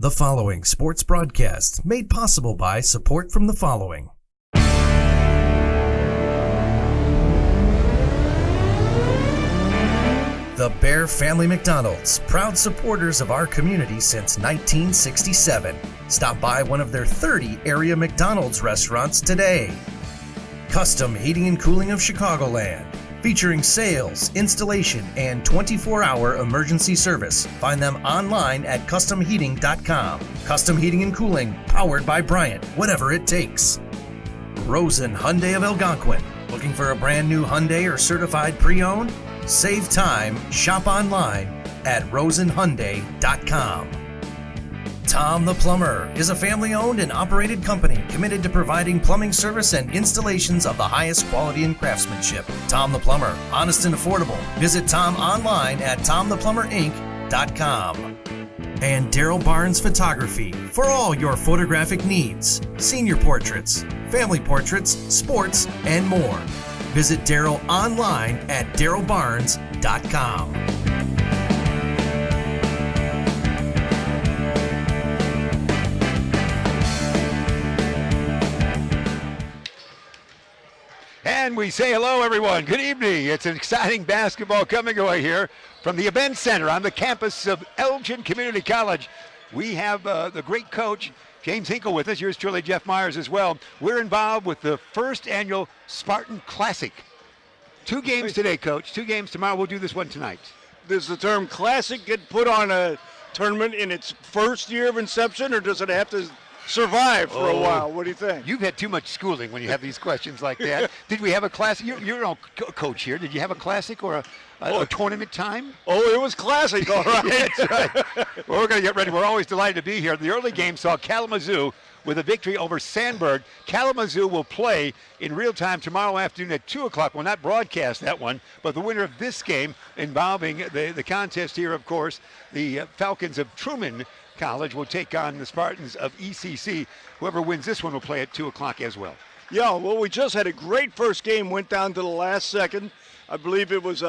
The following sports broadcast made possible by support from the following. The Bear Family McDonald's, proud supporters of our community since 1967. Stop by one of their 30 area McDonald's restaurants today. Custom Heating and Cooling of Chicagoland, featuring sales, installation, and 24-hour emergency service. Find them online at customheating.com. Custom Heating and Cooling, powered by Bryant, whatever it takes. Rosen Hyundai of Algonquin. Looking for a brand new Hyundai or certified pre-owned? Save time, shop online at rosenhyundai.com. Tom the Plumber is a family-owned and operated company committed to providing plumbing service and installations of the highest quality and craftsmanship. Tom the Plumber, honest and affordable. Visit Tom online at tomtheplumberinc.com. And Daryl Barnes Photography for all your photographic needs, senior portraits, family portraits, sports, and more. Visit Daryl online at darylbarnes.com. And we say hello, everyone. Good evening. It's an exciting basketball coming away here from the Event Center on the campus of Elgin Community College. We have the great coach, James Hinkle, with us. Yours truly, Jeff Myers, as well. We're involved with the first annual Spartan Classic. 2 games today, Coach. 2 games tomorrow. We'll do this one tonight. Does the term classic get put on a tournament in its first year of inception, or does it have to survive for a while? What do you think? You've had too much schooling when you have these questions like that. Did we have a classic? You're no coach here. Did you have a classic or a tournament time? Oh, it was classic, all right. That's right. Well, we're going to get ready. We're always delighted to be here. The early game saw Kalamazoo with a victory over Sandburg. Kalamazoo will play in real time tomorrow afternoon at 2 o'clock. We'll not broadcast that one, but the winner of this game involving the contest here, of course, the Falcons of Truman College will take on the Spartans of ECC. Whoever wins this one will play at 2 o'clock as well. Yeah, well, we just had a great first game, went down to the last second. I believe it was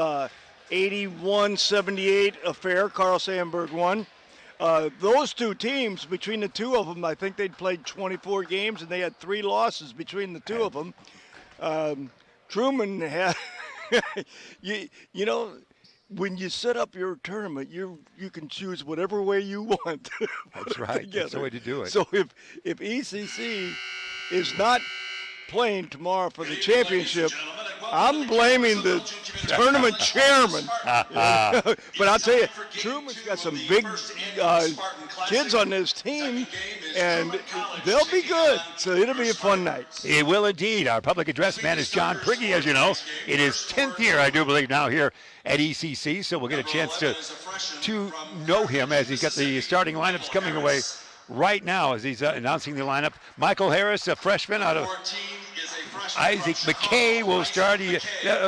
81-78 affair. Carl Sandburg won. Those 2 teams, between the 2 of them, I think they'd played 24 games, and they had 3 losses between the 2 of them. Truman had, you know, when you set up your tournament, you can choose whatever way you want. That's right. That's the way to do it. So if ECC is not playing tomorrow for the championship, I'm blaming the tournament chairman. But I'll tell you, Truman's got some big kids on this team, and they'll be good. So it'll be a fun night. It will indeed. Our public address man is John Prigge, as you know. It is 10th year, I do believe, now here at ECC, so we'll get a chance to know him as he's got the starting lineups coming away right now as he's announcing the lineup. Michael Harris, a freshman out of Isaac McKay will start.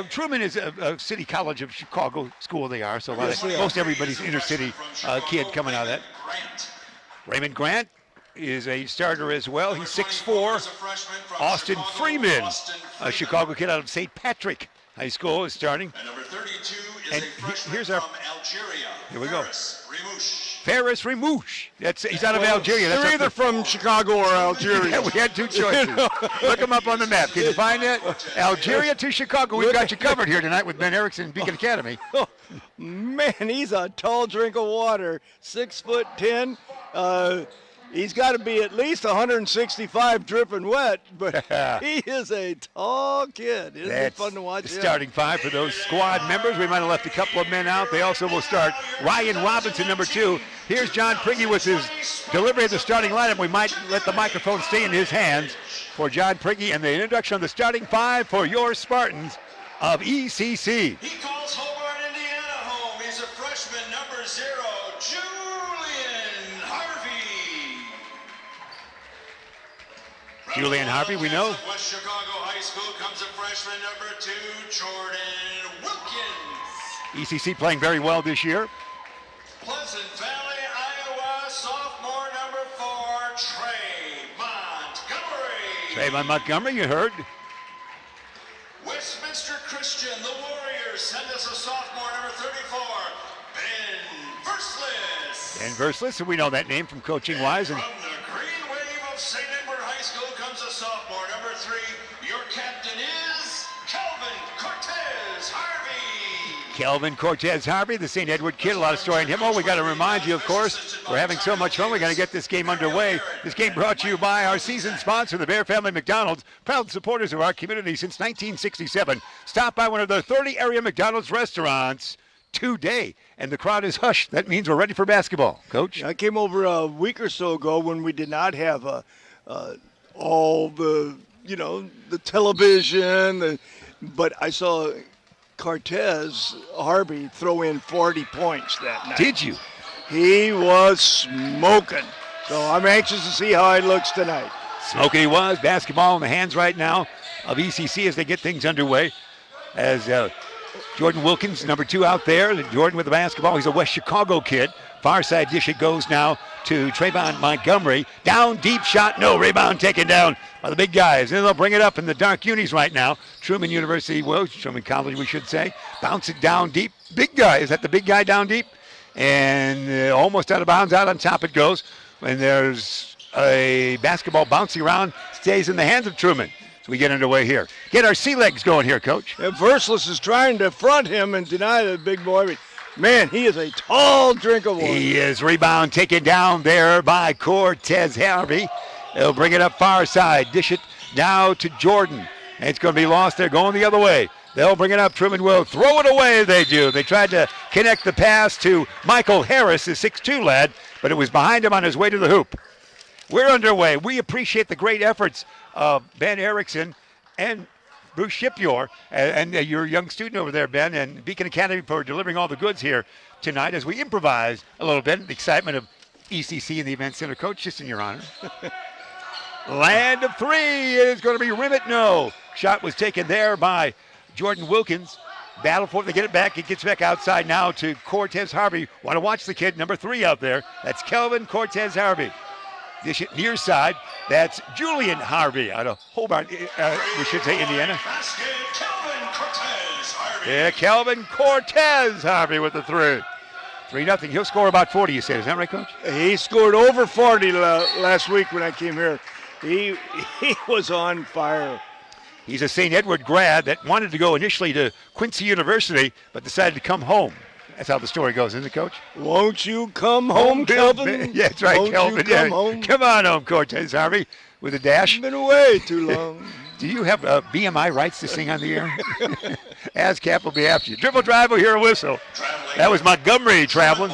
Truman is a city college of Chicago school. They are, so most everybody's inner city kid coming out of that. Raymond Grant is a starter as well. He's 6'4". Austin Freeman, a Chicago kid out of St. Patrick High School, is starting. And number 32 is and a freshman here's our, from Algeria. Here we go. Faris Rimouche. He's out of Algeria. They're either from Chicago or Algeria. Yeah, we had 2 choices. Look them up on the map. Can you find that? Algeria to Chicago. We've got you covered here tonight with Ben Erickson and Beacon Academy. Man, he's a tall drink of water. 6'10". He's got to be at least 165 dripping wet, but he is a tall kid. Isn't it fun to watch? The starting 5 for those squad members. We might have left a couple of men out. They also will start Ryan Robinson, number 2. Here's John Prigge with his delivery of the starting lineup. We might let the microphone stay in his hands for John Prigge and the introduction of the starting 5 for your Spartans of ECC. He calls Hobart, Indiana home. He's a freshman, number 0, Julian Harvey. Julian Harvey, we know. West Chicago High School comes a freshman, number 2, Jordan Wilkins. ECC playing very well this year. Pleasant Valley, Iowa, sophomore, number 4, Trey Montgomery. Trayvon Montgomery, you heard. Westminster Christian, the Warriors, send us a sophomore, number 34, Ben Verslis. And Verslis, we know that name from coaching-wise. And From the Green Wave of St. Edward High School comes a sophomore, number 3. Your captain is Calvin Cortez Harvey. Kelvin Cortez Harvey, the St. Edward kid, a lot of story in him. Oh, we got to remind you, of course, we're having so much fun. We got to get this game underway. This game brought to you by our season sponsor, the Bear Family McDonald's, proud supporters of our community since 1967. Stop by one of their 30 area McDonald's restaurants today, and the crowd is hushed. That means we're ready for basketball, Coach. I came over a week or so ago when we did not have all the, the television, but I saw Cortez Harvey throw in 40 points that night. Did you? He was smoking. So I'm anxious to see how he looks tonight. Smoking he was. Basketball in the hands right now of ECC as they get things underway. As Jordan Wilkins, number 2 out there. Jordan with the basketball. He's a West Chicago kid. Far side dish it goes now to Trayvon Montgomery. Down, deep shot, no. Rebound taken down by the big guys. And they'll bring it up in the dark unis right now. Truman College, we should say. Bounce it down deep. Big guy. Is that the big guy down deep? And almost out of bounds. Out on top it goes. And there's a basketball bouncing around. Stays in the hands of Truman. So we get underway here. Get our sea legs going here, Coach. Verslis is trying to front him and deny the big boy. But man, he is a tall drink of water. He is. Rebound taken down there by Cortez Harvey. They'll bring it up far side. Dish it now to Jordan. And it's going to be lost there going the other way. They'll bring it up. Truman will throw it away. They do. They tried to connect the pass to Michael Harris, the 6'2 lad, but it was behind him on his way to the hoop. We're underway. We appreciate the great efforts of Ben Erickson and Bruce Shipyor and your young student over there, Ben, and Beacon Academy for delivering all the goods here tonight as we improvise a little bit. The excitement of ECC and the event center. Coach, just in your honor. Land of 3 is going to be rim it. No. Shot was taken there by Jordan Wilkins. Battle for it. They get it back. It gets back outside now to Cortez Harvey. Want to watch the kid, number 3 out there. That's Kelvin Cortez Harvey. Dish it near side. That's Julian Harvey out of Hobart, we should say Indiana. Calvin Cortez Harvey. Yeah, Kelvin Cortez Harvey with the 3. 3-0. He'll score about 40, you said. Is that right, Coach? He scored over 40 last week when I came here. He was on fire. He's a St. Edward grad that wanted to go initially to Quincy University, but decided to come home. That's how the story goes, isn't it, Coach? Won't you come home, Kelvin? Yeah, that's right, Won't Kelvin. You come home? Come on home, Cortez Harvey, with a dash. Been away too long. Do you have BMI rights to sing on the air? ASCAP will be after you. Dribble drive, we'll hear a whistle. That was Montgomery traveling.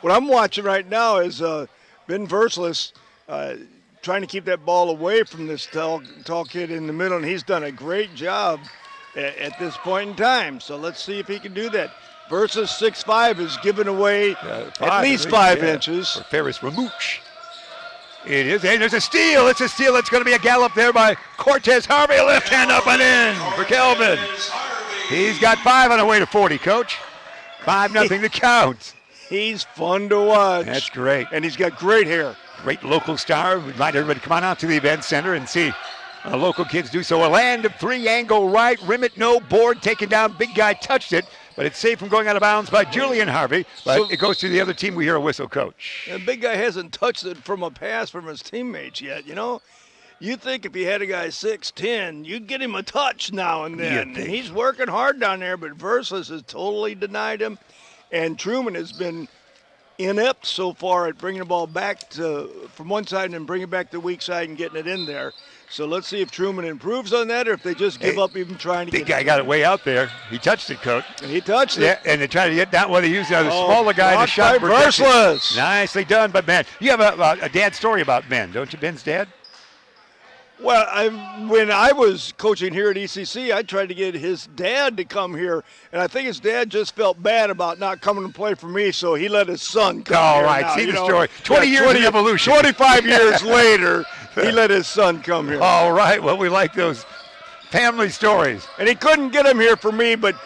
What I'm watching right now is Ben Verslis trying to keep that ball away from this tall kid in the middle, and he's done a great job at this point in time. So let's see if he can do that. Verslis 6'5" is giving away at least 5 inches. For Ferris Ramouche. It is, and there's a steal. It's a steal. It's going to be a gallop there by Cortez Harvey. A left hand up and in for Kelvin. He's got 5 on the way to 40, Coach. 5-0 to count. He's fun to watch. That's great. And he's got great hair. Great local star. We invite everybody to come on out to the event center and see local kids do so. A land of 3, angle right, rim it, no, board taken down. Big guy touched it, but it's safe from going out of bounds by Julian Harvey. But it goes to the other team. We hear a whistle, Coach. The big guy hasn't touched it from a pass from his teammates yet, you know. You think if he had a guy 6'10", you'd get him a touch now and then. And he's working hard down there, but Verslis has totally denied him. And Truman has been inept so far at bringing the ball back from one side and then bringing it back to the weak side and getting it in there. So let's see if Truman improves on that or if they just give up even trying to get it. Big guy got it way out there. He touched it, Coach. And he touched it. Yeah, and they tried to get down where they used the smaller guy to shot. Verslis. Nicely done by Ben. You have a dad story about Ben, don't you, Ben's dad? Well, when I was coaching here at ECC, I tried to get his dad to come here, and I think his dad just felt bad about not coming to play for me, so he let his son come All here. right, now, see the story. 20 years of evolution. 25 years later, he let his son come here. All right, well, we like those family stories. And he couldn't get him here for me, but,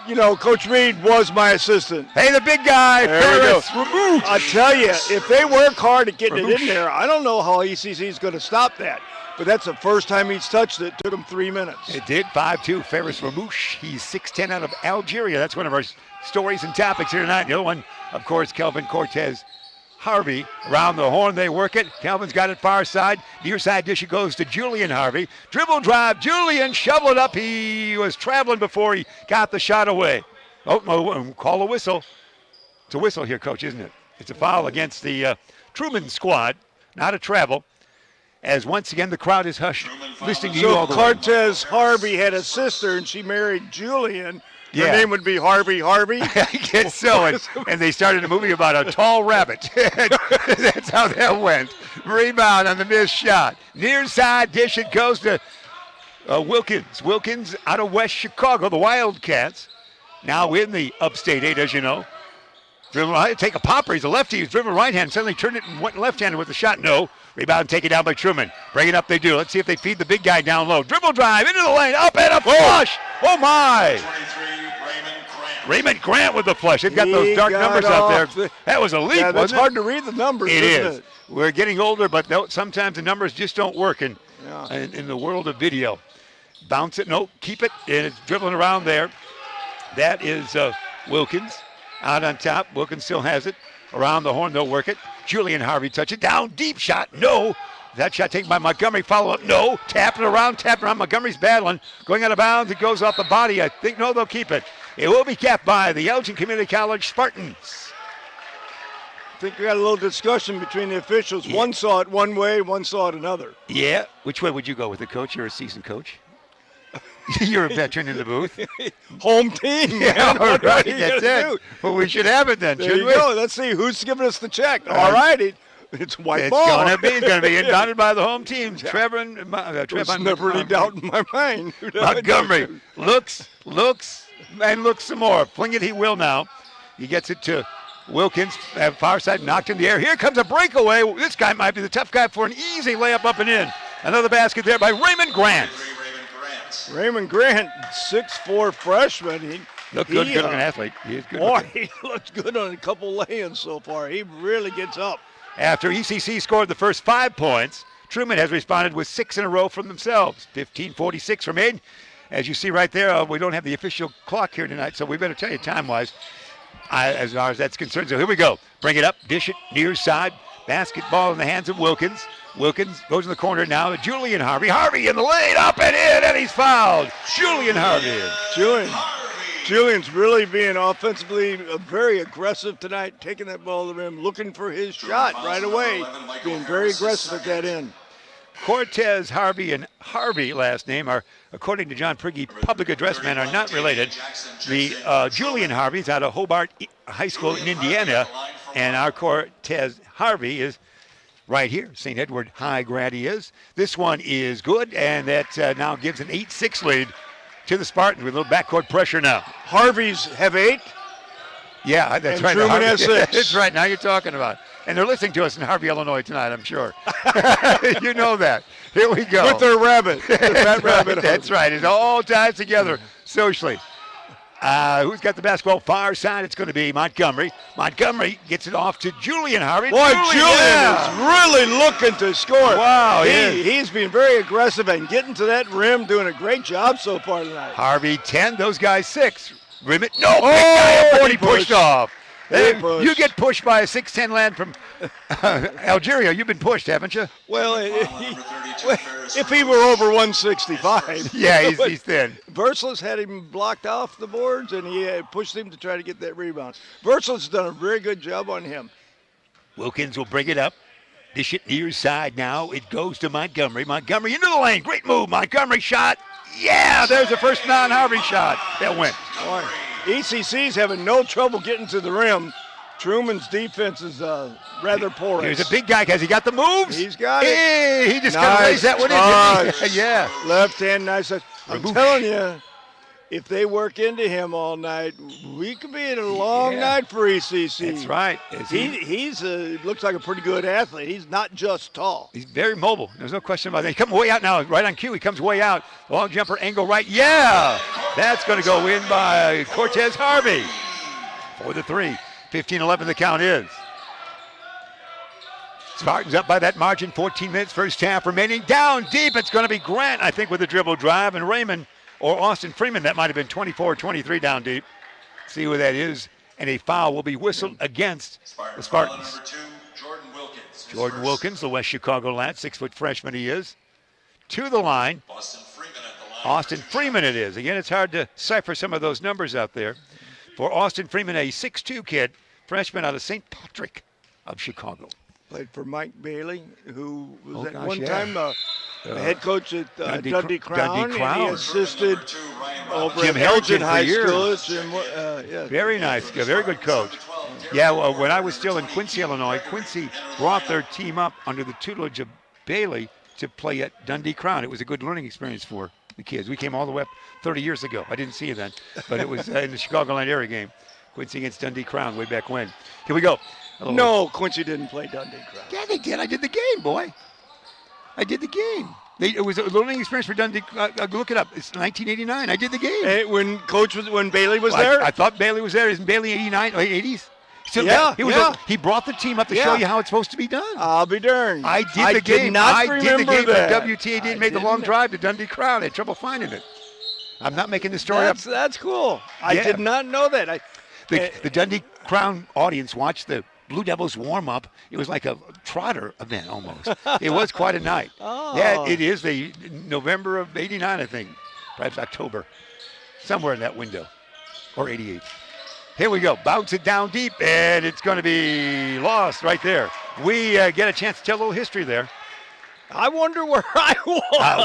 you know, Coach Reed was my assistant. Hey, the big guy, Ferris Ramouche. I tell you, if they work hard at getting it in there, I don't know how ECC is going to stop that. But that's the first time he's touched it. Took him 3 minutes. It did. 5'2", Ferris Ramouche. He's 6'10", out of Algeria. That's one of our stories and topics here tonight. The other one, of course, Kelvin Cortez Harvey. Around the horn, they work it. Calvin's got it far side. Near side dish, it goes to Julian Harvey. Dribble drive. Julian shovel it up. He was traveling before he got the shot away. Oh, call a whistle. It's a whistle here, Coach, isn't it? It's a foul against the Truman squad, not a travel. As once again the crowd is hushed, listening to you all the way. Cortez Harvey had a sister, and she married Julian. Her Yeah. name would be Harvey. I guess so. And they started a movie about a tall rabbit. That's how that went. Rebound on the missed shot. Near side dish, it goes to Wilkins. Wilkins out of West Chicago, the Wildcats. Now in the upstate 8, as you know. Driven right, take a popper. He's a lefty. He's driven right hand. Suddenly turned it and went left-handed with the shot. No. Rebound taken down by Truman. Bring it up, they do. Let's see if they feed the big guy down low. Dribble drive into the lane. Up and a flush. Oh, my. 23, Raymond Grant with the flush. They've got those dark numbers out there. That was a leap, Yeah, that's wasn't it? hard to read the numbers, It isn't is. it? We're getting older, but sometimes the numbers just don't work in the world of video. Bounce it. No, keep it. And it's dribbling around there. That is Wilkins out on top. Wilkins still has it. Around the horn, they'll work it. Julian Harvey touch it down. Deep shot. No. That shot taken by Montgomery. Follow up. No. Tapping around. Montgomery's battling. Going out of bounds. It goes off the body. I think, no, they'll keep it. It will be capped by the Elgin Community College Spartans. I think we got a little discussion between the officials. Yeah. One saw it one way, one saw it another. Yeah. Which way would you go with it, Coach? You're a seasoned coach. You're a veteran in the booth. Home team. Yeah, man. all What right. are you That's gonna it. do? Well, we should have it then, There shouldn't you we? go. Let's see who's giving us the check. All right. It's white It's ball. going to be inbounded by the home team. Trevor and There's never any doubt in my mind. Montgomery looks, and looks some more. Fling it, he will now. He gets it to Wilkins, far side, knocked in the air. Here comes a breakaway. This guy might be the tough guy for an easy layup up and in. Another basket there by Raymond Grant. Raymond Grant, 6'4" freshman. He Look good, good looking athlete. He is good Boy, looking. he looks good on a couple lay-ins so far. He really gets up. After ECC scored the first 5 points, Truman has responded with 6 in a row from themselves. 15:46 remain. As you see right there, we don't have the official clock here tonight, so we better tell you time-wise as far as that's concerned. So here we go. Bring it up, dish it, near side. Basketball in the hands of Wilkins. Wilkins goes in the corner now to Julian Harvey. Harvey in the lane, up and in, and he's fouled. Julian Harvey. Julian's really being offensively very aggressive tonight, taking that ball to the rim, looking for his shot right away, being very aggressive at that end. Cortez Harvey and Harvey, last name, are, according to John Prigge, public address men, are not related. The Julian Harvey's out of Hobart High School in Indiana, and our Cortez Harvey is right here. St. Edward High grad he is. This one is good, and that now gives an 8-6 lead to the Spartans with a little backcourt pressure now. Harvey's have 8. Yeah, that's And right. Truman has 6. That's right. Now you're talking about it. And they're listening to us in Harvey, Illinois tonight, I'm sure. You know that. Here we go. With their rabbit. That rabbit. That's right. It all ties together socially. Who's got the basketball? Far side, it's going to be Montgomery. Montgomery gets it off to Julian Harvey. Boy, Julian is really looking to score. Wow, he's been very aggressive and getting to that rim, doing a great job so far tonight. Harvey 10, those guys 6. Rim it. No, big guy, 40 pushed off. Big push. You get pushed by a 6'10 lad from Algeria. You've been pushed, haven't you? Well, if he were over 165. Yeah, he's thin. Verslis had him blocked off the boards, and he pushed him to try to get that rebound. Verslis done a very good job on him. Wilkins will bring it up. Dish it near side now. It goes to Montgomery. Montgomery into the lane. Great move. Montgomery shot. Yeah, there's the first non-Harvey shot. That went. Boy, ECC's having no trouble getting to the rim. Truman's defense is rather porous. Here's a big guy. Has he got the moves? He's got it. Hey, he just kind of lays that one in. Yeah. Left hand, nice touch. I'm telling you, if they work into him all night, we could be in a long night for ECC. That's right. He's looks like a pretty good athlete. He's not just tall. He's very mobile. There's no question about that. He comes way out now. Right on cue. He comes way out. Long jumper, angle right. Yeah. That's going to go in by Cortez Harvey for the 3. 15-11 the count is. Spartans up by that margin. 14 minutes, first half remaining. Down deep. It's going to be Grant, I think, with the dribble drive. And Raymond or Austin Freeman. That might have been 24-23 down deep. See where that is. And a foul will be whistled against the Spartans. Jordan Wilkins, the West Chicago lad, 6-foot freshman he is. To the line. Austin Freeman it is. Again, it's hard to cipher some of those numbers out there. For Austin Freeman, a 6'2 kid, freshman out of St. Patrick of Chicago. Played for Mike Bailey, who was Oh, at gosh, one yeah. time the head coach at Dundee Crown, Dundee Crown. and he assisted over Jim at Elgin Harrington for High years. School. Yeah. Very nice, very good coach. Yeah, well, when I was still in Quincy, Illinois, Quincy brought their team up under the tutelage of Bailey to play at Dundee Crown. It was a good learning experience for the kids. We came all the way up 30 years ago. I didn't see you then, but it was in the Chicagoland area game. Quincy against Dundee Crown way back when. Here we go. No, Quincy didn't play Dundee Crown. Yeah, they did. I did the game, boy. I did the game. It was a learning experience for Dundee. Look it up. It's 1989. I did the game. Hey, when Bailey was there? I thought Bailey was there. Isn't Bailey 89, late 80s? So Yeah, he brought the team up to Yeah. show you how it's supposed to be done. I'll be darned. I did the game. Did not I did the remember game. that. But WTA did made the long drive to Dundee Crown. They had trouble finding it. I'm not making this story up. That's cool. I Yeah. did not know that. The Dundee Crown audience watched the Blue Devils warm up. It was like a trotter event almost. It was quite a night. Oh. Yeah, it is the November of '89, I think, perhaps October, somewhere in that window, or '88. Here we go. Bounce it down deep, and it's going to be lost right there. We get a chance to tell a little history there. I wonder where I was.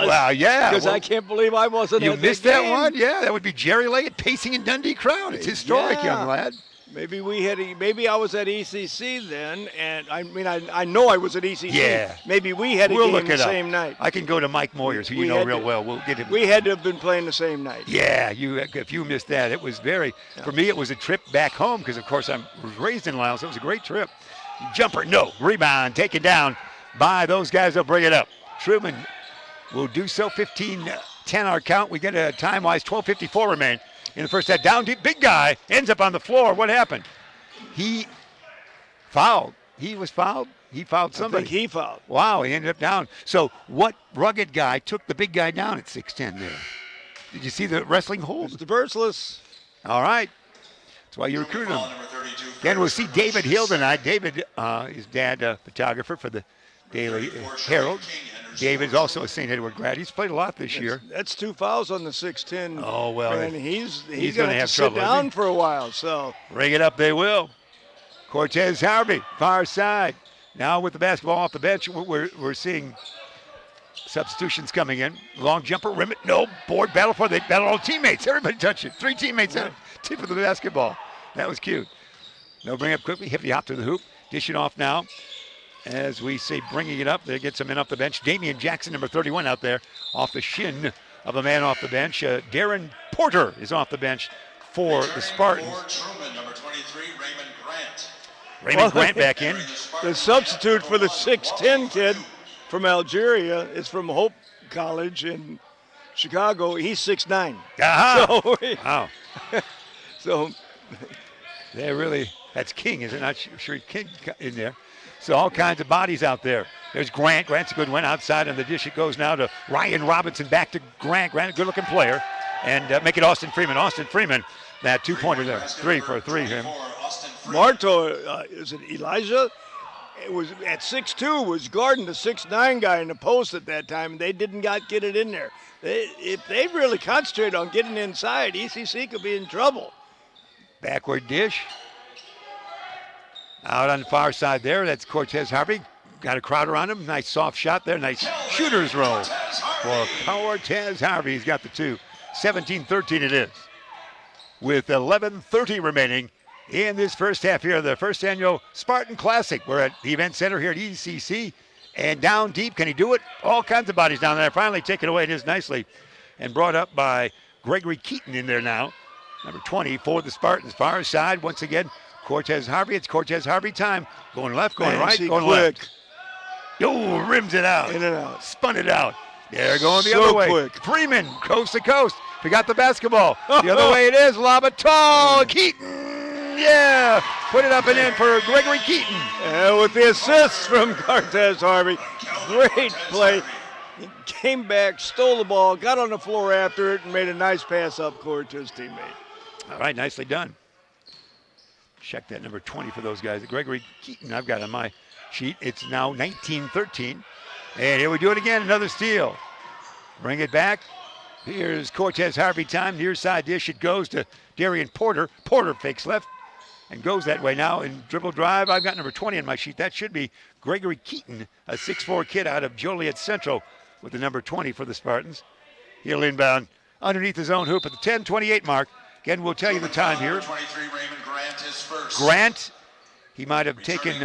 Well, yeah. Because well, I can't believe I wasn't you at missed the that game. one? Yeah, that would be Jerry Leggett pacing in Dundee Crown. It's historic, Yeah. young lad. Maybe I was at ECC then, and I know I was at ECC. Yeah. Maybe we had a We'll game look the it up. same night. I can go to Mike Moyers, who you We know had real to- well. We'll get him. We had to have been playing the same night. Yeah, if you missed that, it was for me, it was a trip back home because, of course, I was raised in Lyles. So it was a great trip. Jumper, no. Rebound, taken down by those guys. They'll bring it up. Truman will do so. 15-10 our count. We get a time-wise 12:54 remain in the first set. Down deep, big guy ends up on the floor. What happened? He fouled. He was fouled. He fouled somebody. I think he fouled. Wow, he ended up down. So what rugged guy took the big guy down at 6'10 there? Did you see the wrestling hold? Mr. Verslis. All right. That's why you recruited him. Again, we'll see David Hill tonight. David, his dad, a photographer for the Daily Herald. David is also a St. Edward grad. He's played a lot this year. That's 2 fouls on the 6'10. Oh, well, And he's he's going gonna to have sit trouble, isn't down he? for a while. So Ring it up, they will. Cortez Harvey, far side. Now with the basketball off the bench, we're seeing substitutions coming in. Long jumper, rim it, no. Board battle for, they battle all teammates. Everybody touch it. 3 teammates at tip of the basketball. That was cute. They'll bring up quickly, hippy hop to the hoop. Dish it off now. As we say, bringing it up, they get some men off the bench. Damian Jackson, number 31 out there, off the shin of a man off the bench. Darren Porter is off the bench for the Spartans. Truman, number 23, Raymond Grant. Raymond Grant back in. the substitute for the 6'10 kid from Algeria is from Hope College in Chicago. He's 6'9". Aha! So, Wow. so That's King, is it? Not sure King in there. So all kinds of bodies out there. There's Grant. Grant's a good one. Outside on the dish it goes now to Ryan Robinson. Back to Grant. Grant, a good-looking player. And make it Austin Freeman. Austin Freeman, that two-pointer there. 3 for 3 him. Marto, is it Elijah? It was at 6'2", was guarding the 6'9" guy in the post at that time, and they didn't get it in there. If they really concentrate on getting inside, ECC could be in trouble. Backward dish. Out on the far side there, that's Cortez Harvey. Got a crowd around him. Nice soft shot there. Nice shooter's roll for Cortez Harvey. He's got the 2. 17-13 it is. With 11:30 remaining in this first half here, the first annual Spartan Classic. We're at the event center here at ECC. And down deep, can he do it? All kinds of bodies down there. Finally taken away. It is nicely. And brought up by Gregory Keaton in there now. Number 20 for the Spartans. Far side once again. Cortez Harvey. It's Cortez Harvey time. Going left, going right, going quick. left. Oh, rims it out. In and out. Spun it out. They're going the So other way. quick. Freeman, coast to coast. We got the basketball. The other way it is. Lob it tall. Keaton. Yeah. Put it up and in for Gregory Keaton. And with the assists from Cortez Harvey. Great play. He came back, stole the ball, got on the floor after it, and made a nice pass up court to his teammate. All right, nicely done. Check that number 20 for those guys. Gregory Keaton, I've got on my sheet. It's now 19-13. And here we do it again, another steal. Bring it back. Here's Cortez Harvey time. Near side dish. It goes to Darian Porter. Porter fakes left and goes that way now. In dribble drive, I've got number 20 on my sheet. That should be Gregory Keaton, a 6'4" kid out of Joliet Central with the number 20 for the Spartans. He'll inbound underneath his own hoop at the 10:28 mark. Again, we'll tell you the time here. 23, Raymond Grant is first. Grant, he might have taken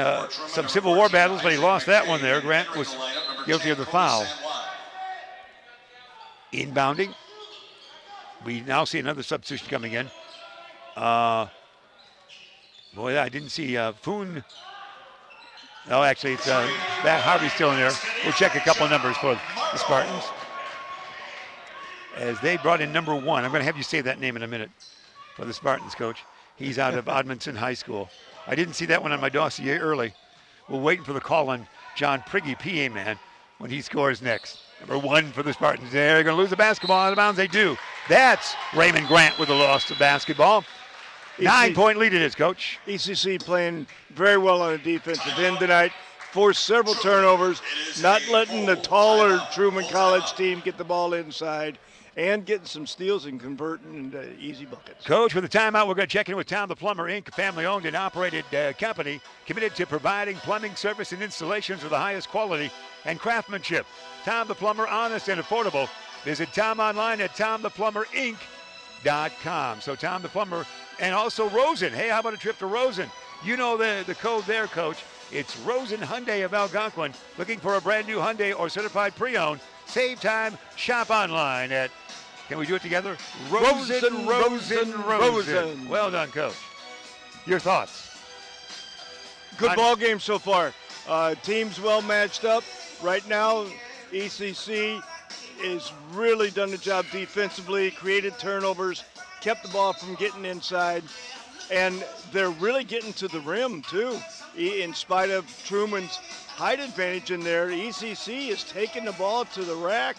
some Civil War battles, but he lost that one there. Grant was guilty of the foul. Inbounding. We now see another substitution coming in. Boy, I didn't see Foon. No, actually, it's Harvey's still in there. We'll check a couple of numbers for the Spartans. As they brought in number 1. I'm going to have you say that name in a minute for the Spartans, Coach. He's out of Odmonson High School. I didn't see that one on my dossier early. We're waiting for the call on John Priggy, PA man, when he scores next. Number 1 for the Spartans. They're going to lose the basketball out of bounds. They do. That's Raymond Grant with the loss of basketball. 9-point lead it is, Coach. ECC playing very well on the defensive end tonight. Forced several turnovers, not letting the taller Truman College team get the ball inside, and getting some steals and converting into easy buckets. Coach, with the timeout, we're going to check in with Tom the Plumber, Inc., a family-owned and operated company committed to providing plumbing service and installations of the highest quality and craftsmanship. Tom the Plumber, honest and affordable. Visit Tom online at tomtheplumberinc.com. So Tom the Plumber, and also Rosen. Hey, how about a trip to Rosen? You know the code there, Coach. It's Rosen Hyundai of Algonquin. Looking for a brand new Hyundai or certified pre-owned? Save time, shop online at, can we do it together? Rosen. Well done, Coach. Your thoughts? Good ball game so far. Teams well matched up. Right now, ECC has really done the job defensively, created turnovers, kept the ball from getting inside, and they're really getting to the rim, too. In spite of Truman's height advantage in there, ECC is taking the ball to the rack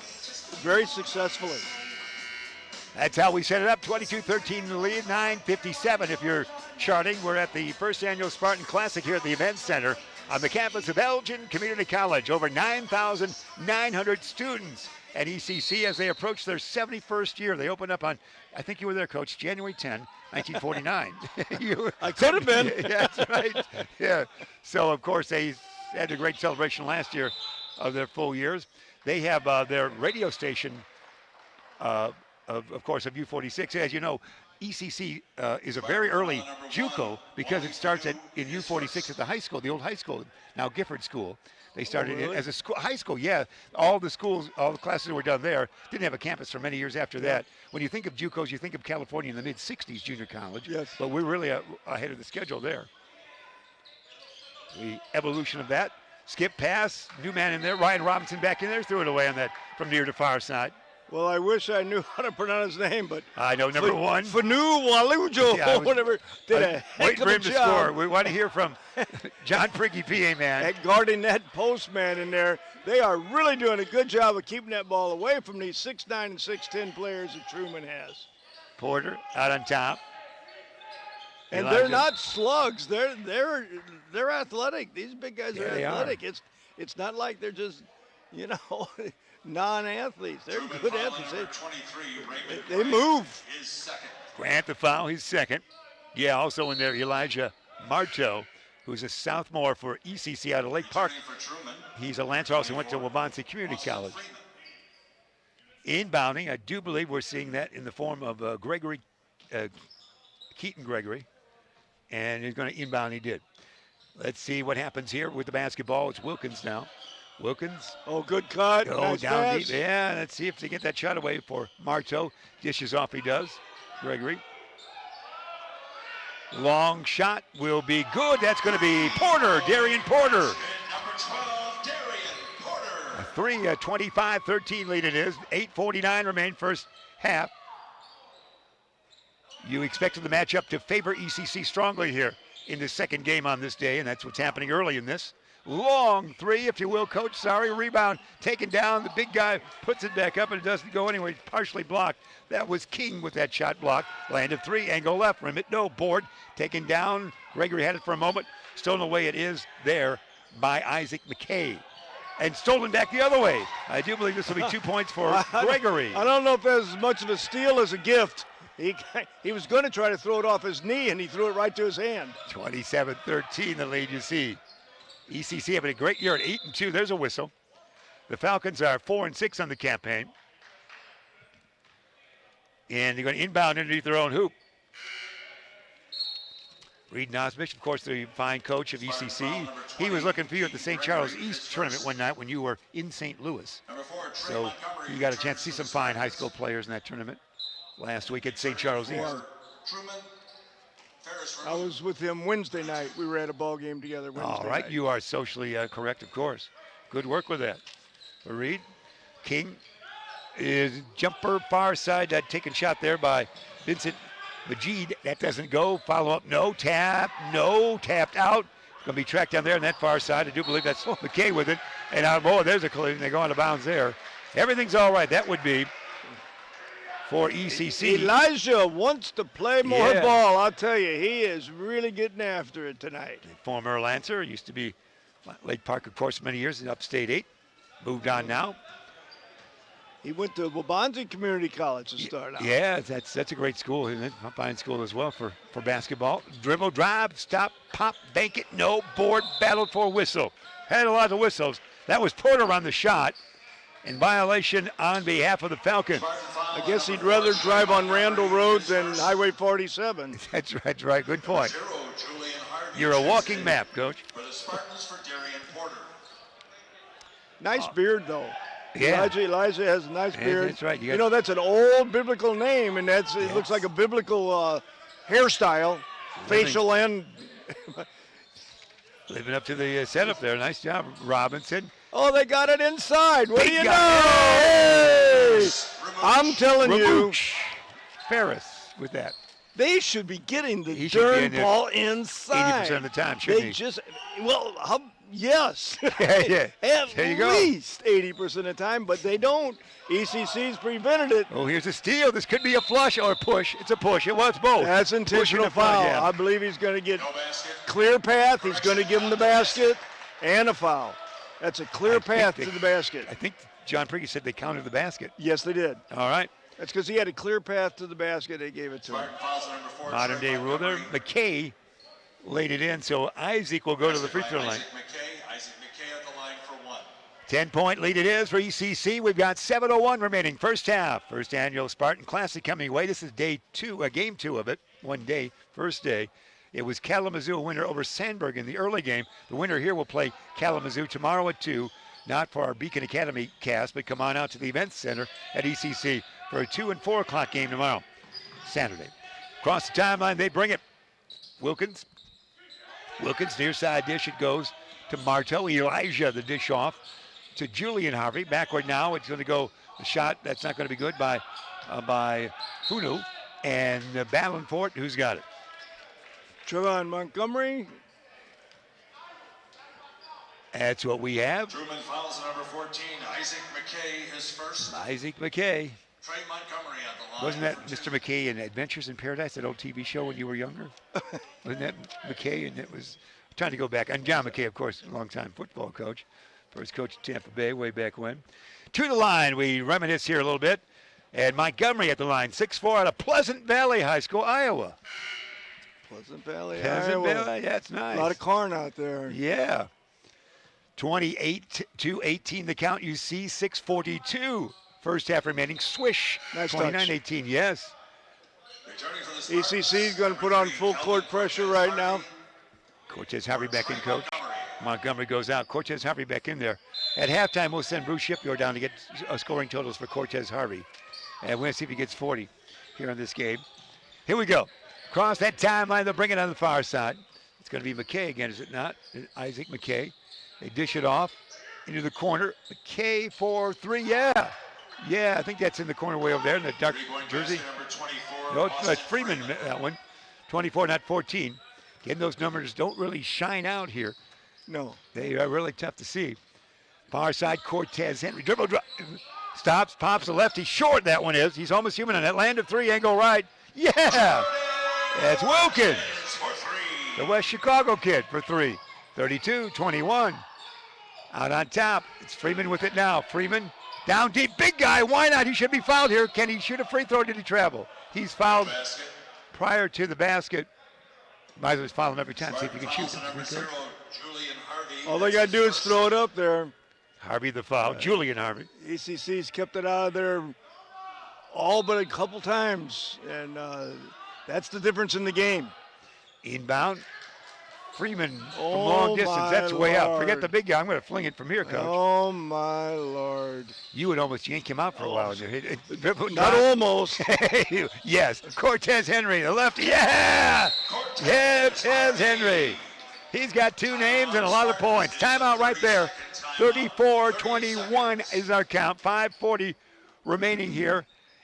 very successfully. That's how we set it up. 22-13 in the lead, 9:57 if you're charting. We're at the first annual Spartan Classic here at the Event Center on the campus of Elgin Community College. Over 9,900 students at ECC as they approach their 71st year. They opened up on, I think you were there, Coach, January 10, 1949. I could have been. Yeah, that's right. Yeah. So, of course, they had a great celebration last year of their full years. They have their radio station, of course, of U46. As you know, ECC is a very early JUCO because it starts in U46 at the high school, the old high school, now Gifford School. They started it as a high school, yeah. All the schools, all the classes that were done there didn't have a campus for many years after that. When you think of JUCOs, you think of California in the mid-'60s junior college. Yes. But we're really ahead of the schedule there. The evolution of that. Skip pass, new man in there. Ryan Robinson back in there, threw it away on that from near to far side. Well, I wish I knew how to pronounce his name, but I know number 1. Fanu Walujo, whatever, did a heck of a him to job. score. We want to hear from John Priggy, PA man. At guarding that postman in there. They are really doing a good job of keeping that ball away from these 6'9" and 6'10" players that Truman has. Porter out on top. And Elijah. they're not slugs. They're athletic. These big guys are athletic. It's not like they're just, non-athletes. They're good athletes. They move. Grant the foul, he's second. Yeah, also in there, Elijah Marto, who's a sophomore for ECC out of Lake Park. He's a Lancer, also went to Wabansie Community College. Inbounding, I do believe we're seeing that in the form of Keaton Gregory. And he's going to inbound, he did. Let's see what happens here with the basketball. It's Wilkins now. Wilkins. Oh, good cut. Nice down pass. deep. Yeah, let's see if they get that shot away for Marto. Dishes off, he does. Gregory. Long shot will be good. That's going to be Porter, Darian Porter. Number 12, Darian Porter. A 25-13 lead it is. 8:49 remain first half. You expected the matchup to favor ECC strongly here in the second game on this day, and that's what's happening early in this. Long three, if you will, Coach. Sorry, rebound taken down. The big guy puts it back up, and it doesn't go anywhere. It's partially blocked. That was King with that shot block. Landed three, angle left, rim it, no, board. Taken down. Gregory had it for a moment. Stolen away it is there by Isaac McKay. And stolen back the other way. I do believe this will be 2 points for Gregory. I don't know if that's as much of a steal as a gift. He was going to try to throw it off his knee, and he threw it right to his hand. 27-13, the lead you see. ECC having a great year at 8-2. There's a whistle. The Falcons are 4-6 on the campaign. And they're going to inbound underneath their own hoop. Reed Nosmich, of course, the fine coach of ECC. He was looking for you at the St. Charles East tournament one night when you were in St. Louis. So you got a chance to see some fine high school players in that tournament last week at St. Charles East. I was with him Wednesday night. We were at a ball game together Wednesday All right, night. you are socially correct, of course. Good work with that. For Reed, King is jumper far side, taken shot there by Vincent Majid. That doesn't go. Follow up, no. Tap, no. Tapped out. Going to be tracked down there on that far side. I do believe that's McKay with it. And there's a collision. They go out of bounds there. Everything's all right. That would be for ECC. Elijah wants to play more ball. I'll tell you, he is really getting after it tonight. Former Lancer, used to be Lake Park, of course, many years in Upstate 8. Moved on now. He went to Waubonsie Community College to start out. Yeah, that's a great school, isn't it? A fine school as well for basketball. Dribble, drive, stop, pop, bank it, no, board, battled for whistle. Had a lot of whistles. That was Porter on the shot. In violation on behalf of the Falcons. I guess he'd rather drive on Randall Road than Highway 47. That's right. Good point. You're a walking map, Coach. Nice beard, though. Yeah. Elijah has a nice beard. That's right. You know, that's an old biblical name, and it looks like a biblical hairstyle, facial and... Living up to the setup there. Nice job, Robinson. Oh, they got it inside. What do you know? Hey! I'm telling you. Ferris with that. They should be getting the He darn should be in ball inside. 80% of the time, shouldn't They he? just, yes. Yeah. At There you go. least 80% of the time, but they don't. ECC's prevented it. Oh, here's a steal. This could be a flush or a push. It's a push. It was both. That's intentional Push and a foul. yeah. I believe he's going to get clear path. He's going to give him the basket and a foul. That's a clear path to the basket. I think John Prigge said they counted the basket. Yes, they did. All right. That's because he had a clear path to the basket. They gave it to him. Modern day rule there. McKay laid it in, so Isaac will go to the free throw line. Isaac McKay at the line for one. 10-point lead it is for ECC. We've got 7:01 remaining. First half. First annual Spartan Classic coming away. This is day 2, game 2 of it. One day, first day. It was Kalamazoo winner over Sandburg in the early game. The winner here will play Kalamazoo tomorrow at 2. Not for our Beacon Academy cast, but come on out to the Events Center at ECC for a 2 and 4 o'clock game tomorrow, Saturday. Across the timeline, they bring it. Wilkins, near side dish, it goes to Marteau. Elijah, the dish off to Julian Harvey. Backward now, it's going to go, the shot, that's not going to be good by Funu. And battling for it, who's got it? Trevon Montgomery. That's what we have. Truman fouls number 14. Isaac McKay, his first. Isaac McKay. Trey Montgomery at the line. Wasn't that Mr. McKay in Adventures in Paradise, that old TV show when you were younger? Wasn't that McKay? And it was, I'm trying to go back. And John McKay, of course, a longtime football coach. First coach at Tampa Bay way back when. To the line, we reminisce here a little bit. And Montgomery at the line, 6'4", out of Pleasant Valley High School, Iowa. Pleasant Valley, Pleasant Iowa. Valley, that's nice. A lot of corn out there. Yeah. 28-18 the count. You see 6:42. First half remaining. Swish. Nice 29-18. Yes. ECC is going to put on full court pressure right now. Cortez Harvey back in, coach. Montgomery goes out. Cortez Harvey back in there. At halftime, we'll send Bruce Shipyard down to get scoring totals for Cortez Harvey. And we're going to see if he gets 40 here in this game. Here we go. Across that timeline, they'll bring it on the far side. It's going to be McKay again, is it not? Isaac McKay. They dish it off into the corner. McKay for 3. Yeah, I think that's in the corner way over there in the dark jersey. No, it's Freeman, that one. 24, not 14. Again, those numbers don't really shine out here. No. They are really tough to see. Far side, Cortez Henry. Dribble, stops, pops the lefty. Short, that one is. He's almost human on that. Land of 3, angle right. Yeah! That's Wilkins. The West Chicago kid for 3. 32-21. Out on top, it's Freeman with it now. Freeman down deep, big guy. Why not? He should be fouled here. Can he shoot a free throw? Did he travel? He's fouled prior to the basket. Might as well foul him every time. See if he can shoot. All they got to do is throw it up there. Harvey the foul. Julian Harvey. ECC's kept it out of there all but a couple times, and that's the difference in the game. Inbound. Freeman from long distance. That's way out. Forget the big guy. I'm going to fling it from here, Coach. Oh, my Lord. You would almost yank him out for a while. Not almost. Yes. Cortez Henry, the lefty. Yeah! Cortez Henry. He's got 2 names and a lot of points. Timeout right there. 34-21 is our count. 5:40 remaining here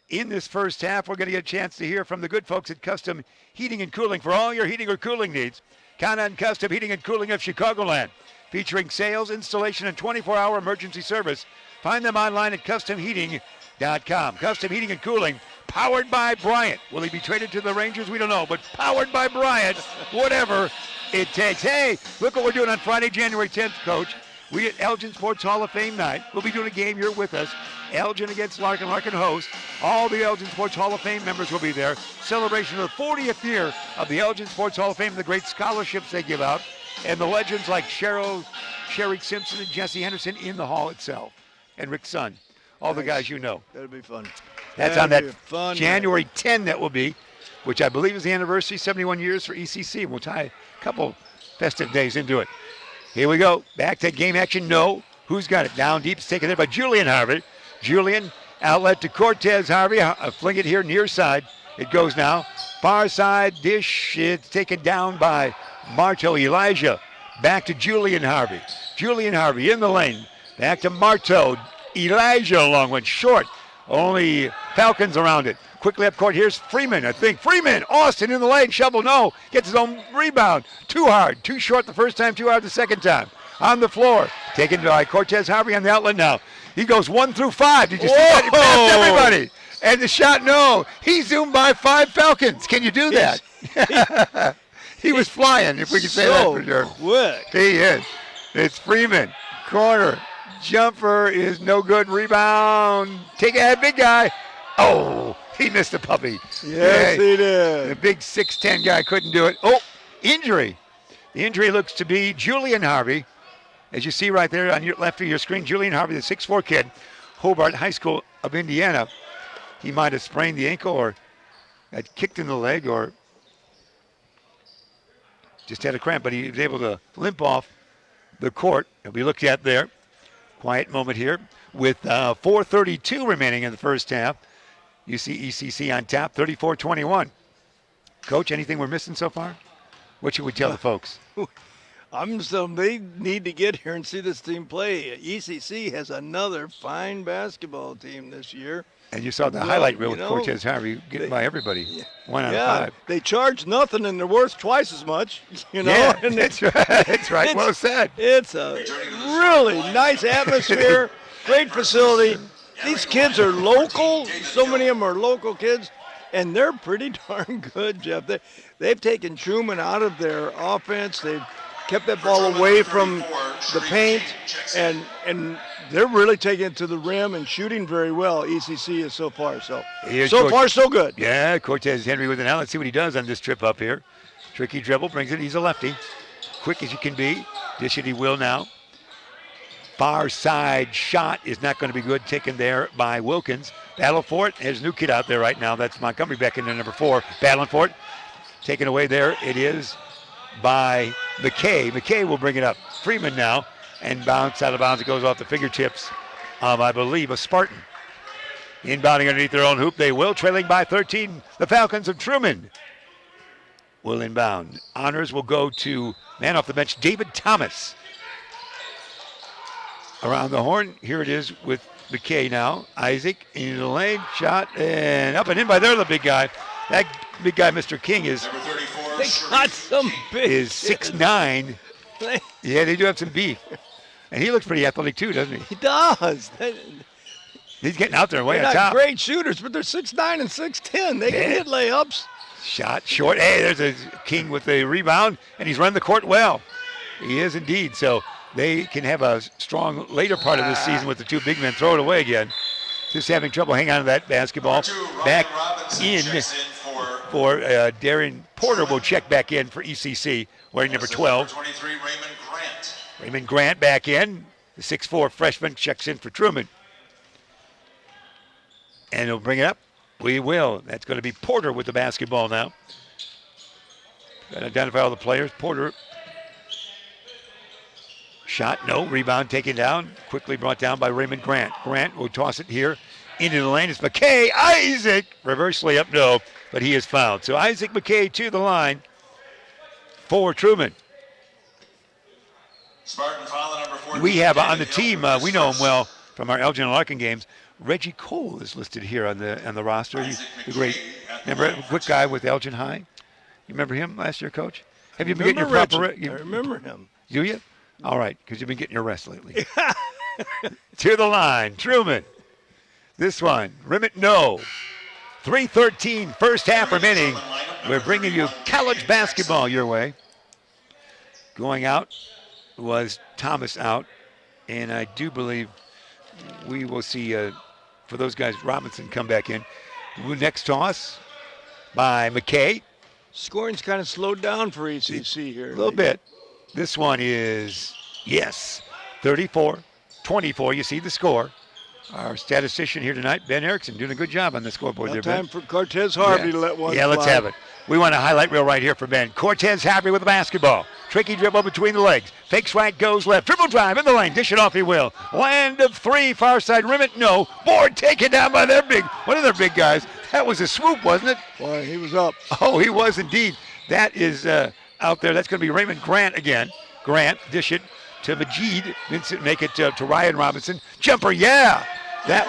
in this first half. We're going to get a chance to hear from the good folks at Custom Heating and Cooling for all your heating or cooling needs. Count on Custom Heating and Cooling of Chicagoland, featuring sales, installation, and 24-hour emergency service. Find them online at customheating.com. Custom Heating and Cooling, powered by Bryant. Will he be traded to the Rangers? We don't know, but powered by Bryant, whatever it takes. Hey, look what we're doing on Friday, January 10th, Coach. We at Elgin Sports Hall of Fame night. We'll be doing a game. You're with us. Elgin against Larkin. Larkin host. All the Elgin Sports Hall of Fame members will be there. Celebration of the 40th year of the Elgin Sports Hall of Fame, the great scholarships they give out, and the legends like Sherry Simpson and Jesse Henderson in the hall itself, and Rick Sun, all the guys you know. That'll be fun. That's on that January 10 that will be, which I believe is the anniversary, 71 years for ECC. We'll tie a couple festive days into it. Here we go. Back to game action. No. Who's got it? Down deep. It's taken there by Julian Harvey. Julian, outlet to Cortez Harvey. Fling it here near side. It goes now. Far side dish. It's taken down by Marto Elijah. Back to Julian Harvey. Julian Harvey in the lane. Back to Marto. Elijah long one. Short. Only Falcons around it. Quickly up court. Here's Freeman, I think. Freeman. Austin in the lane. Shovel, no. Gets his own rebound. Too hard. Too short the first time. Too hard the second time. On the floor. Taken by Cortez Harvey on the outlet now. He goes 1 through 5. Did you see that? He passed everybody. And the shot, no. He zoomed by 5 Falcons. Can you do that? He was flying, if we can say that for sure. Quick. He is. It's Freeman. Corner. Jumper is no good. Rebound. Take ahead, big guy. Oh, he missed the puppy. Yes, he did. The big 6'10 guy couldn't do it. Oh, injury. The injury looks to be Julian Harvey. As you see right there on your left of your screen, Julian Harvey, the 6'4 kid, Hobart High School of Indiana. He might have sprained the ankle or got kicked in the leg or just had a cramp, but he was able to limp off the court. He'll be looked at there. Quiet moment here with 4:32 remaining in the first half. You see ECC on top, 34-21. Coach, anything we're missing so far? What should we tell the folks? They need to get here and see this team play. ECC has another fine basketball team this year. And you saw the highlight reel with Cortez Harvey getting by everybody. 1 out of 5. They charge nothing and they're worth twice as much. Yeah, and that's right. That's right. Well said. It's a really nice atmosphere, great facility. These kids are local. So many of them are local kids, and they're pretty darn good, Jeff. They've taken Truman out of their offense. They've kept that ball away from the paint, and they're really taking it to the rim and shooting very well. ECC is so far. So far, so good. Yeah, Cortez Henry with an out. Let's see what he does on this trip up here. Tricky dribble, brings it. He's a lefty. Quick as he can be. Dish it he will now. Far side shot is not going to be good. Taken there by Wilkins. Battle for it. There's a new kid out there right now. That's Montgomery back into number 4. Battling for it. Taken away there. It is by McKay. McKay will bring it up. Freeman now. And bounce out of bounds. It goes off the fingertips of, I believe, a Spartan. Inbounding underneath their own hoop. They will. Trailing by 13. The Falcons of Truman will inbound. Honors will go to man off the bench, David Thomas. Around the horn. Here it is with McKay now. Isaac into the lane. Shot. And up and in by there, the big guy. That big guy, Mr. King, is 6'9". Yeah, they do have some beef. And he looks pretty athletic too, doesn't he? He does. He's getting out there way they're on top. Not great shooters, but they're 6'9" and 6'10". They can hit layups. Shot short. Hey, there's a King with the rebound, and he's run the court well. He is indeed. So they can have a strong later part of this season with the two big men. Throw it away again. Just having trouble hanging on to that basketball. Back in for Darren Porter will check back in for ECC, wearing number 12. 23, Raymond Grant. Raymond Grant back in. The 6'4 freshman checks in for Truman. And he'll bring it up. We will. That's going to be Porter with the basketball now. Got to identify all the players. Porter. Shot, no. Rebound taken down. Quickly brought down by Raymond Grant. Grant will toss it here into the lane. It's McKay. Isaac. Reverse layup, no. But he is fouled. So Isaac McKay to the line for Truman. Spartan foul number 14. We have on the team, we know him well from our Elgin and Larkin games. Reggie Cole is listed here on the roster. He's the great, remember, quick guy with Elgin High. You remember him last year, Coach? Have you been getting your proper? I remember him. Do you? All right, because you've been getting your rest lately. To the line, Truman. This one, Rimmet, no. 3:13, first half remaining. We're bringing you college basketball your way. Going out was Thomas out, and I do believe we will see, for those guys, Robinson come back in. Next toss by McKay. Scoring's kind of slowed down for ECC here. A little bit. This one is, yes, 34-24. You see the score. Our statistician here tonight, Ben Erickson, doing a good job on the scoreboard Now there, Ben. time for Cortez Harvey to let one Yeah, let's fly. have it. We want a highlight reel right here for Ben. Cortez Harvey with the basketball. Tricky dribble between the legs. Fakes right, goes left. Dribble drive in the lane. Dish it off, he will. Land of three, far side, Rimmet, no. Board taken down by one of their big guys. That was a swoop, wasn't it? Boy, he was up. Oh, he was indeed. That is out there. That's going to be Raymond Grant again. Grant, dish it to Majid. Vincent make it to Ryan Robinson. Jumper, yeah. That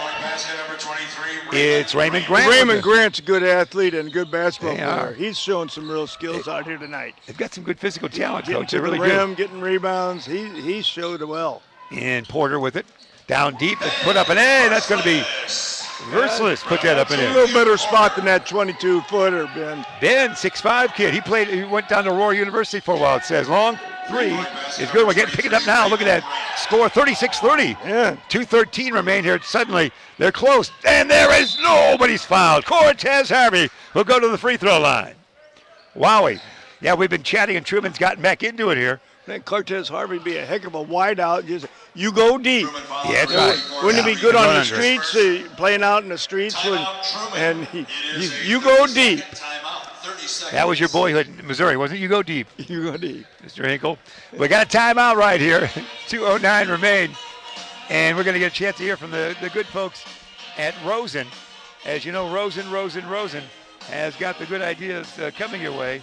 it's Raymond Grant. Raymond Grant's a good athlete and a good basketball They player. are. He's showing some real skills out here tonight. They've got some good physical talent, Getting Coach. to They really the rim, do. getting rebounds. He showed it well. And Porter with it. Down deep. Put up an A. That's going to be Verseless. Put that up and It's in. a little better spot than that 22-footer, Ben. Ben, 6'5" kid. He went down to Aurora University for a while, it says. Long three is good. We're getting pick it up now. Look at that score, 36-30. Yeah. 2:13 remain here. Suddenly, they're close. And there is nobody's fouled. Cortez Harvey will go to the free throw line. Wowie. Yeah, we've been chatting, and Truman's gotten back into it here. That Cortez Harvey be a heck of a wideout. Just you go deep. Yeah, that's right. Wouldn't it be good Run on the under it. streets, playing out in the streets, you go deep. That was your boyhood in Missouri, wasn't it? You go deep, You go deep. Mr. Hinkle. We got a timeout right here. 2:09 remain. And we're going to get a chance to hear from the good folks at Rosen. As you know, Rosen has got the good ideas coming your way.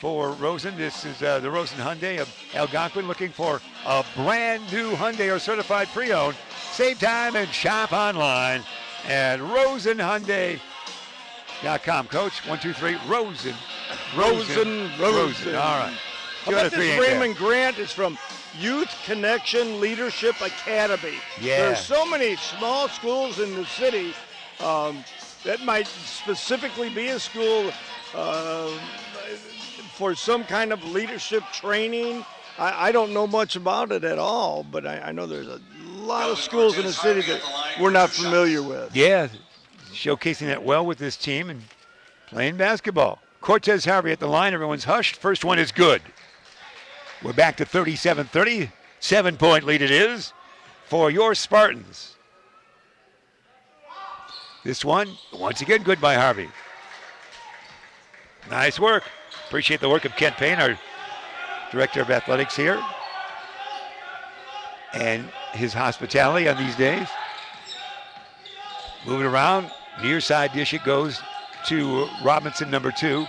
For Rosen, this is the Rosen Hyundai of Algonquin, looking for a brand new Hyundai or certified pre-owned. Save time and shop online at rosenhyundai.com. Coach, 1, 2, 3, Rosen. Rosen. All right. How about this Raymond Grant is from Youth Connection Leadership Academy. Yeah. There's so many small schools in the city that might specifically be a school for some kind of leadership training. I don't know much about it at all, but I know there's a lot of schools in the city that we're not familiar with. Yeah, showcasing that well with this team and playing basketball. Cortez Harvey at the line. Everyone's hushed. First one is good. We're back to 37-30. 7-point lead it is for your Spartans. This one, once again, good by Harvey. Nice work. Appreciate the work of Kent Payne, our director of athletics here, and his hospitality on these days. Moving around, near side dish it goes to Robinson, number 2.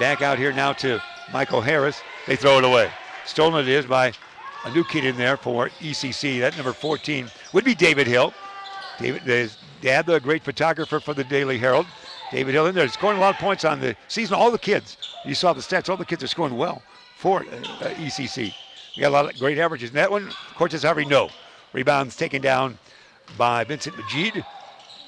Back out here now to Michael Harris. They throw it away. Stolen it is by a new kid in there for ECC. That number 14 would be David Hill. His dad, the great photographer for the Daily Herald. David Hill in there, scoring a lot of points on the season. All the kids, you saw the stats, all the kids are scoring well for ECC. You got a lot of great averages. And that one, Cortez Harvey, no. Rebounds taken down by Vincent Majid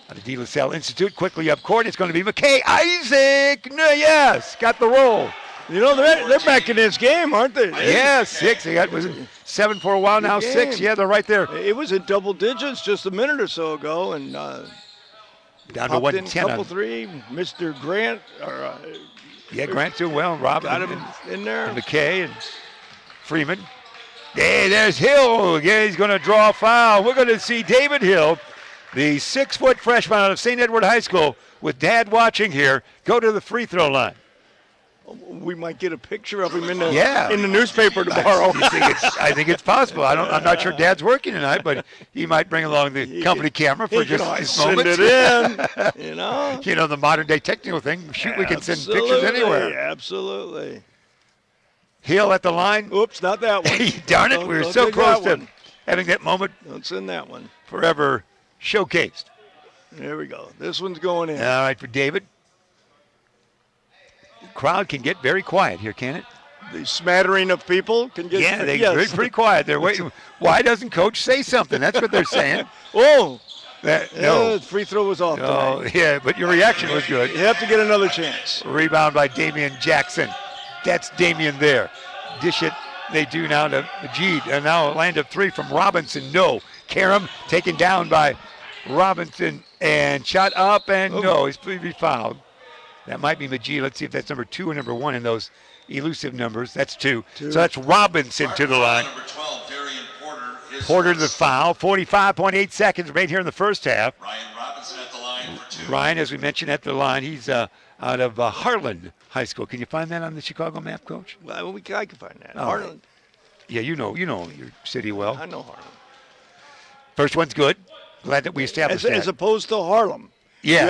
of the De La Salle Institute. Quickly up court, it's going to be McKay Isaac. No, yes, got the roll. You know, they're back in this game, aren't they? Yeah, 6. They got, was it 7 for a while now? 6. Yeah, they're right there. It was in double digits just a minute or so ago, and Down to popped in 110. couple three. Mr. Grant, Yeah, Grant's doing well. Rob got him in there. And McKay and Freeman. Hey, there's Hill. Yeah, he's going to draw a foul. We're going to see David Hill, the 6-foot freshman out of St. Edward High School, with Dad watching here, go to the free throw line. We might get a picture of him in the newspaper tomorrow. I think it's possible. I'm not sure Dad's working tonight, but he might bring along the company camera for just this moment. Send it in, you know. You know, the modern day technical thing. Shoot, we can send pictures anywhere. Absolutely. Hill at the line. Oops, not that one. Darn it, we were so close to having that moment. Don't send that one. Forever showcased. There we go. This one's going in. All right, for David. The crowd can get very quiet here, can it? The smattering of people can get. Yeah, they get pretty quiet. They're waiting. Why doesn't Coach say something? That's what they're saying. Oh, no. The free throw was off. Oh, yeah, but your reaction was good. You have to get another chance. Rebound by Damian Jackson. That's Damian there. Dish it. They do now to Majid. And now a land of 3 from Robinson. No. Karam taken down by Robinson and shot up and no. He's fouled. That might be Majid. Let's see if that's number 2 or number 1 in those elusive numbers. That's 2. So that's Robinson to the line. Porter to the foul. 45.8 seconds right here in the first half. Ryan Robinson at the line for 2. Ryan, as we mentioned, at the line. He's out of Harlan High School. Can you find that on the Chicago map, Coach? Well, I can find that. Oh, Harlan. right. Yeah, you know your city well. I know Harlan. First one's good. Glad that we established that. As opposed to Harlem. Yeah.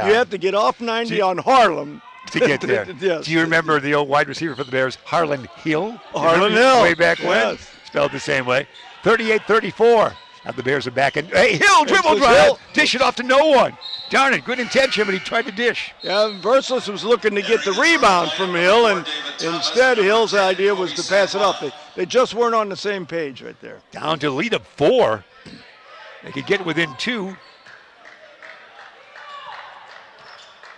You have to get off 90 on Harlem to get there. Yes. Do you remember the old wide receiver for the Bears, Harlan Hill? Harlan Hill. Way back when? Yes. Spelled the same way. 38-34. Now the Bears are back in. Hey, Hill, dribble drive. Hill. Dish it off to no one. Darn it, good intention, but he tried to dish. Yeah, Verslis was looking to get the rebound from Hill, and instead Hill's idea was to pass it off. They just weren't on the same page right there. Down to lead of 4. They could get within 2.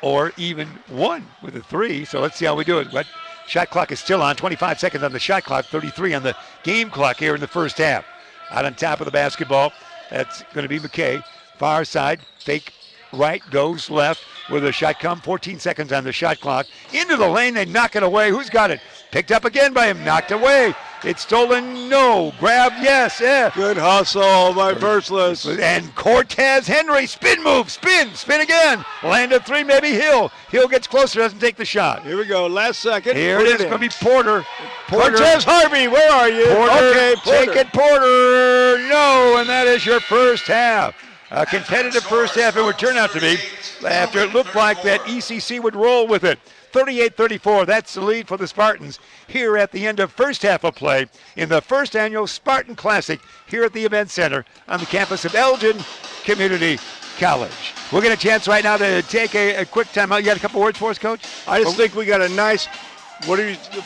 Or even 1 with a 3. So let's see how we do it. But shot clock is still on. 25 seconds on the shot clock. 33 on the game clock here in the first half. Out on top of the basketball, that's going to be McKay. Far side, fake right, goes left. Where the shot come. 14 seconds on the shot clock. Into the lane, they knock it away. Who's got it? Picked up again by him. Knocked away. It's stolen. No. Grab. Yes. Yeah. Good hustle by Verslis. And Cortez Henry. Spin move. Spin again. Land of 3, maybe Hill. Hill gets closer, doesn't take the shot. Here we go. Last second. Here it is. It's going to be Porter. Cortez Harvey, where are you? Porter. Okay, Porter. Take it, Porter. No. And that is your first half. A competitive first half it would turn out to be after it looked like that ECC would roll with it. 38-34, that's the lead for the Spartans here at the end of first half of play in the first annual Spartan Classic here at the Event Center on the campus of Elgin Community College. We'll get a chance right now to take a quick timeout. You got a couple words for us, Coach? I just think we got a nice,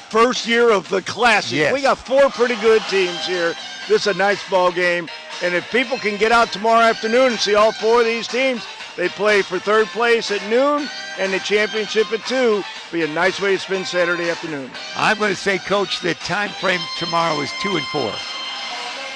first year of the Classic. Yes. We got 4 pretty good teams here. This is a nice ball game. And if people can get out tomorrow afternoon and see all 4 of these teams, they play for 3rd place at noon and the championship at 2. Be a nice way to spend Saturday afternoon. I'm going to say, Coach, the time frame tomorrow is 2 and 4.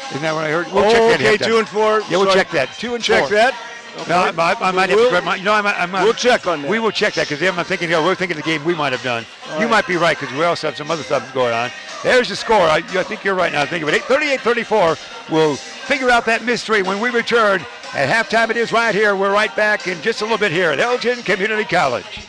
Isn't that what I heard? We'll check that. Okay, 2 and 4. Yeah, we'll check that. 2 and 4. Check that. Okay. No, I might have to grab my. You know, I might. We'll check on that. We will check that because I'm thinking. We're thinking the game we might have done. You might be right because we also have some other stuff going on. There's the score. I think you're right now. Think of it. 38-34. We'll figure out that mystery when we return. At halftime, it is right here. We're right back in just a little bit here at Elgin Community College.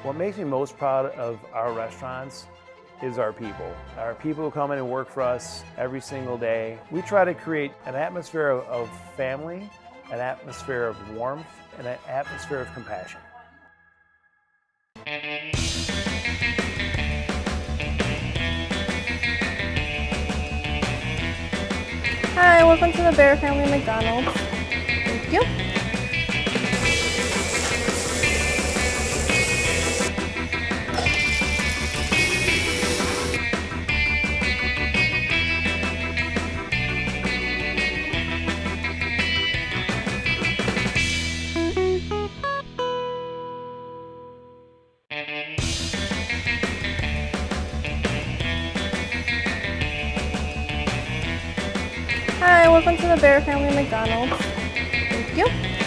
What makes me most proud of our restaurants is our people. Our people who come in and work for us every single day. We try to create an atmosphere of family, an atmosphere of warmth, and an atmosphere of compassion. Hi, welcome to the Bear Family McDonald's. Thank you. Hi, welcome to the Bear Family McDonald's. Thank you.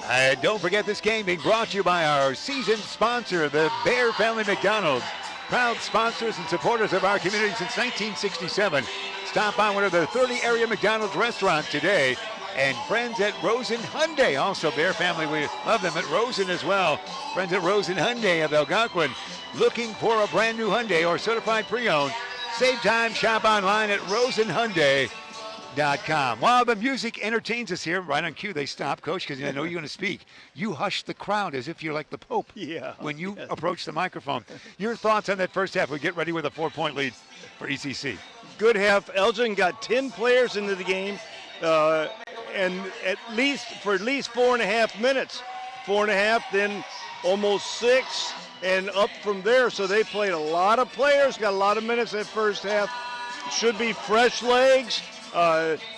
And don't forget this game being brought to you by our season sponsor, the Bear Family McDonald's. Proud sponsors and supporters of our community since 1967. Stop by one of their 30 area McDonald's restaurants today. And friends at Rosen Hyundai, also Bear Family, we love them at Rosen as well. Friends at Rosen Hyundai of Algonquin, looking for a brand new Hyundai or certified pre-owned. Save time, shop online at rosenhyundai.com. While the music entertains us here, right on cue, they stop, Coach, because I know you're going to speak. You hush the crowd as if you're like the Pope when you approach the microphone. Your thoughts on that first half? We get ready with a 4-point lead for ECC. Good half. Elgin got 10 players into the game. And at least 4.5 minutes. 4.5, then almost 6, and up from there. So they played a lot of players, got a lot of minutes that first half. Should be fresh legs.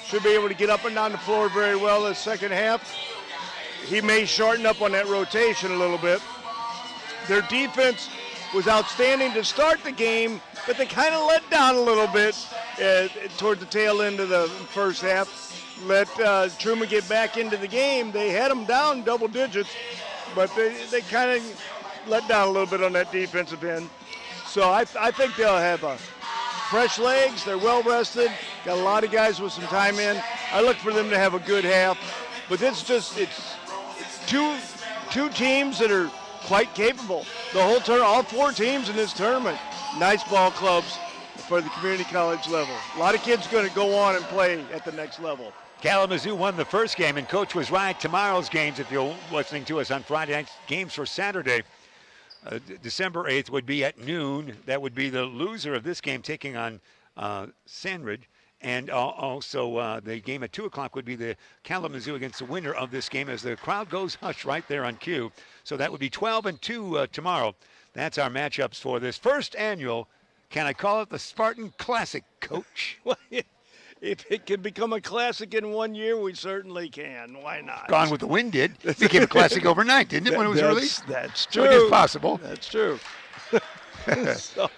Should be able to get up and down the floor very well the second half. He may shorten up on that rotation a little bit. Their defense was outstanding to start the game, but they kind of let down a little bit toward the tail end of the first half. Let Truman get back into the game. They had them down double digits, but they kind of let down a little bit on that defensive end. So I think they'll have fresh legs. They're well rested. Got a lot of guys with some time in. I look for them to have a good half. But it's two teams that are quite capable. The whole all 4 teams in this tournament, nice ball clubs for the community college level. A lot of kids going to go on and play at the next level. Kalamazoo won the first game, and Coach was right. Tomorrow's games, if you're listening to us on Friday night, games for Saturday, December 8th would be at noon. That would be the loser of this game taking on Sandridge. And also the game at 2 o'clock would be the Kalamazoo against the winner of this game as the crowd goes hush right there on cue. So that would be 12 and 2 tomorrow. That's our matchups for this first annual, can I call it the Spartan Classic, Coach? Well, if it can become a classic in 1 year, we certainly can. Why not? Gone with the Wind did. It became a classic overnight, didn't it, when it was released? That's true. So it is possible. That's true. So,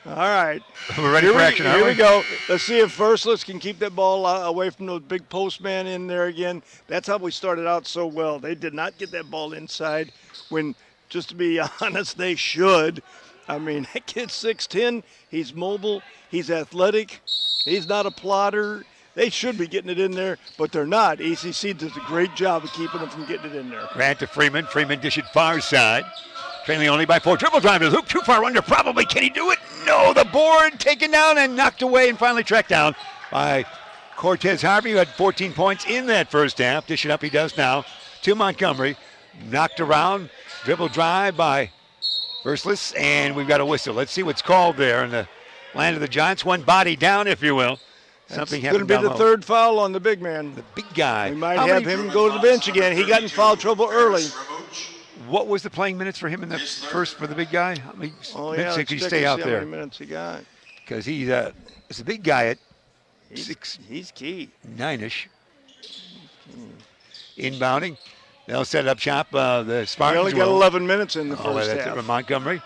all right. We're ready for action, Here we go. Let's see if Verslis can keep that ball away from the big postman in there again. That's how we started out so well. They did not get that ball inside when, just to be honest, they should. I mean, that kid's 6'10". He's mobile. He's athletic. He's not a plotter. They should be getting it in there, but they're not. ECC does a great job of keeping them from getting it in there. Grant to Freeman. Freeman dish it far side. Trailing only by 4. Dribble drive to the hoop. Too far under. Probably. Can he do it? No. The board taken down and knocked away and finally tracked down by Cortez Harvey, who had 14 points in that first half. Dish it up he does now to Montgomery. Knocked around. Dribble drive by Verslis, and we've got a whistle. Let's see what's called there in the land of the Giants. One body down, if you will. Something happened. Going to be the third foul on the big man. The big guy. We might have him go to the bench again. He got in foul trouble early. What was the playing minutes for him in the first for the big guy? How many minutes did he stay out there? How many minutes he got? Because he's a big guy at he's key. 9-ish. Inbounding. They'll set it up shop. The Spartans only got 11 minutes in the first half. Montgomery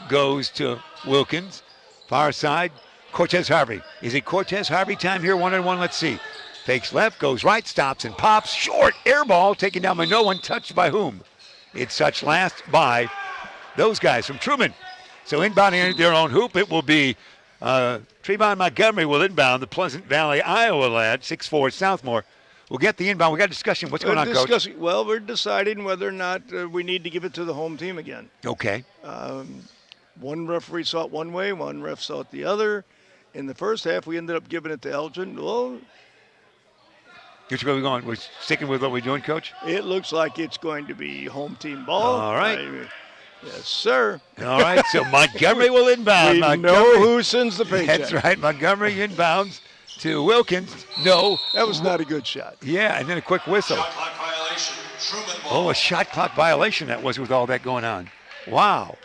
goes to Wilkins. Far side. Cortez Harvey. Is it Cortez Harvey time here? 1-on-1. Let's see. Fakes left, goes right, stops and pops. Short air ball taken down by no one. Touched by whom? It's touched last by those guys from Truman. So inbounding at their own hoop, it will be Trevon Montgomery will inbound, the Pleasant Valley, Iowa lad, 6'4", sophomore. We'll get the inbound. We got a discussion. What's going on, Coach? Well, we're deciding whether or not we need to give it to the home team again. Okay. One referee saw it one way, one ref saw it the other. In the first half, we ended up giving it to Elgin. Well, which way are we going? We're sticking with what we're doing, Coach? It looks like it's going to be home team ball. All right. Yes, sir. All right, so Montgomery will inbound. We know who sends the paycheck. That's right. Montgomery inbounds to Wilkins. No. That was not a good shot. Yeah, and then a quick whistle. Shot clock violation. Truman ball. Oh, a shot clock violation that was with all that going on. Wow.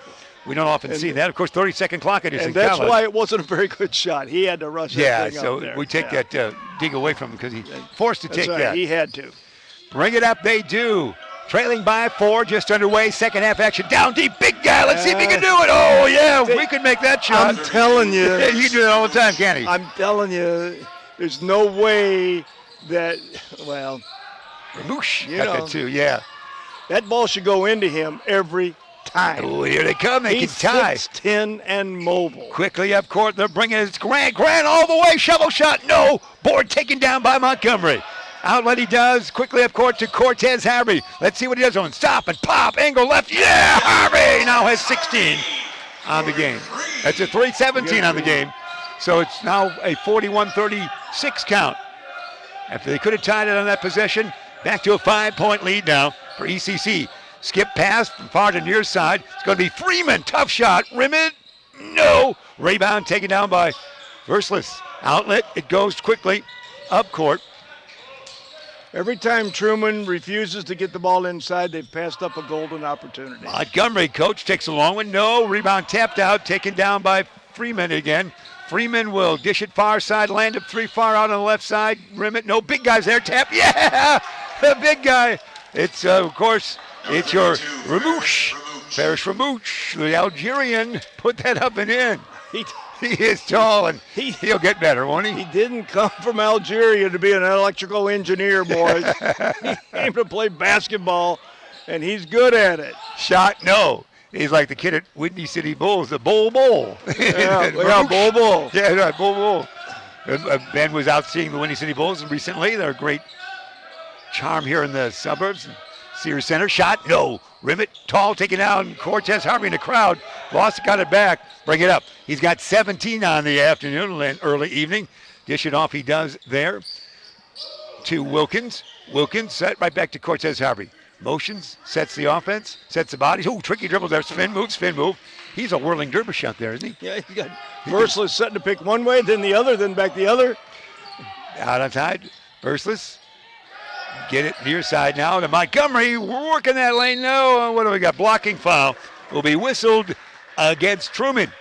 We don't often see that. Of course, 30-second clock it is in college. And that's why it wasn't a very good shot. He had to rush that thing up there. So we take that dig away from him because he forced to take that. He had to. Bring it up, they do. Trailing by 4, just underway. Second half action. Down deep, big guy. Let's see if he can do it. Oh, yeah, we could make that shot. I'm telling you. You can do it all the time, can't he? I'm telling you, there's no way that, well, Ramouche You got know. that too, yeah. That ball should go into him every time. Oh, here they come. They He's can tie. 6'10" and mobile. Quickly up court. They're bringing it. It's Grant. Grant all the way. Shovel shot. No. Board taken down by Montgomery. Outlet he does. Quickly up court to Cortez Harvey. Let's see what he does on. Stop and pop. Angle left. Yeah. Harvey now has 16 on the game. That's a 3-17 on the game. So it's now a 41-36 count. After they could have tied it on that possession, back to a 5-point lead now for ECC. Skip pass from far to near side. It's going to be Freeman. Tough shot. Rim it. No. Rebound taken down by Verslis. Outlet. It goes quickly up court. Every time Truman refuses to get the ball inside, they've passed up a golden opportunity. Montgomery, coach, takes a long one. No. Rebound tapped out. Taken down by Freeman again. Freeman will dish it far side. Land up 3 far out on the left side. Rim it. No. Big guy's there. Tap. Yeah. The big guy. It's, of course, it's your Ramouche. Parrish Ramouche, the Algerian, put that up and in. He is tall, and he'll get better, won't he? He didn't come from Algeria to be an electrical engineer, boys. He came to play basketball, and he's good at it. Shot, no. He's like the kid at Windy City Bulls, the Bull. Yeah, Bull. Yeah, right, Bull. Ben was out seeing the Windy City Bulls recently. They're a great charm here in the suburbs. Sears Center, shot, no. Rim it, tall, taken down. Cortez Harvey in the crowd. Lost, got it back. Bring it up. He's got 17 on the afternoon and early evening. Dish it off, he does there to Wilkins. Wilkins set right back to Cortez Harvey. Motions, sets the offense, sets the bodies. Oh, tricky dribbles there. Spin move. He's a whirling dervish out there, isn't he? Yeah, he got Verslis setting to pick one way, then the other, then back the other. Out on side, Verslis. Get it near side now to Montgomery. Working that lane. No, what do we got? Blocking foul will be whistled against Truman.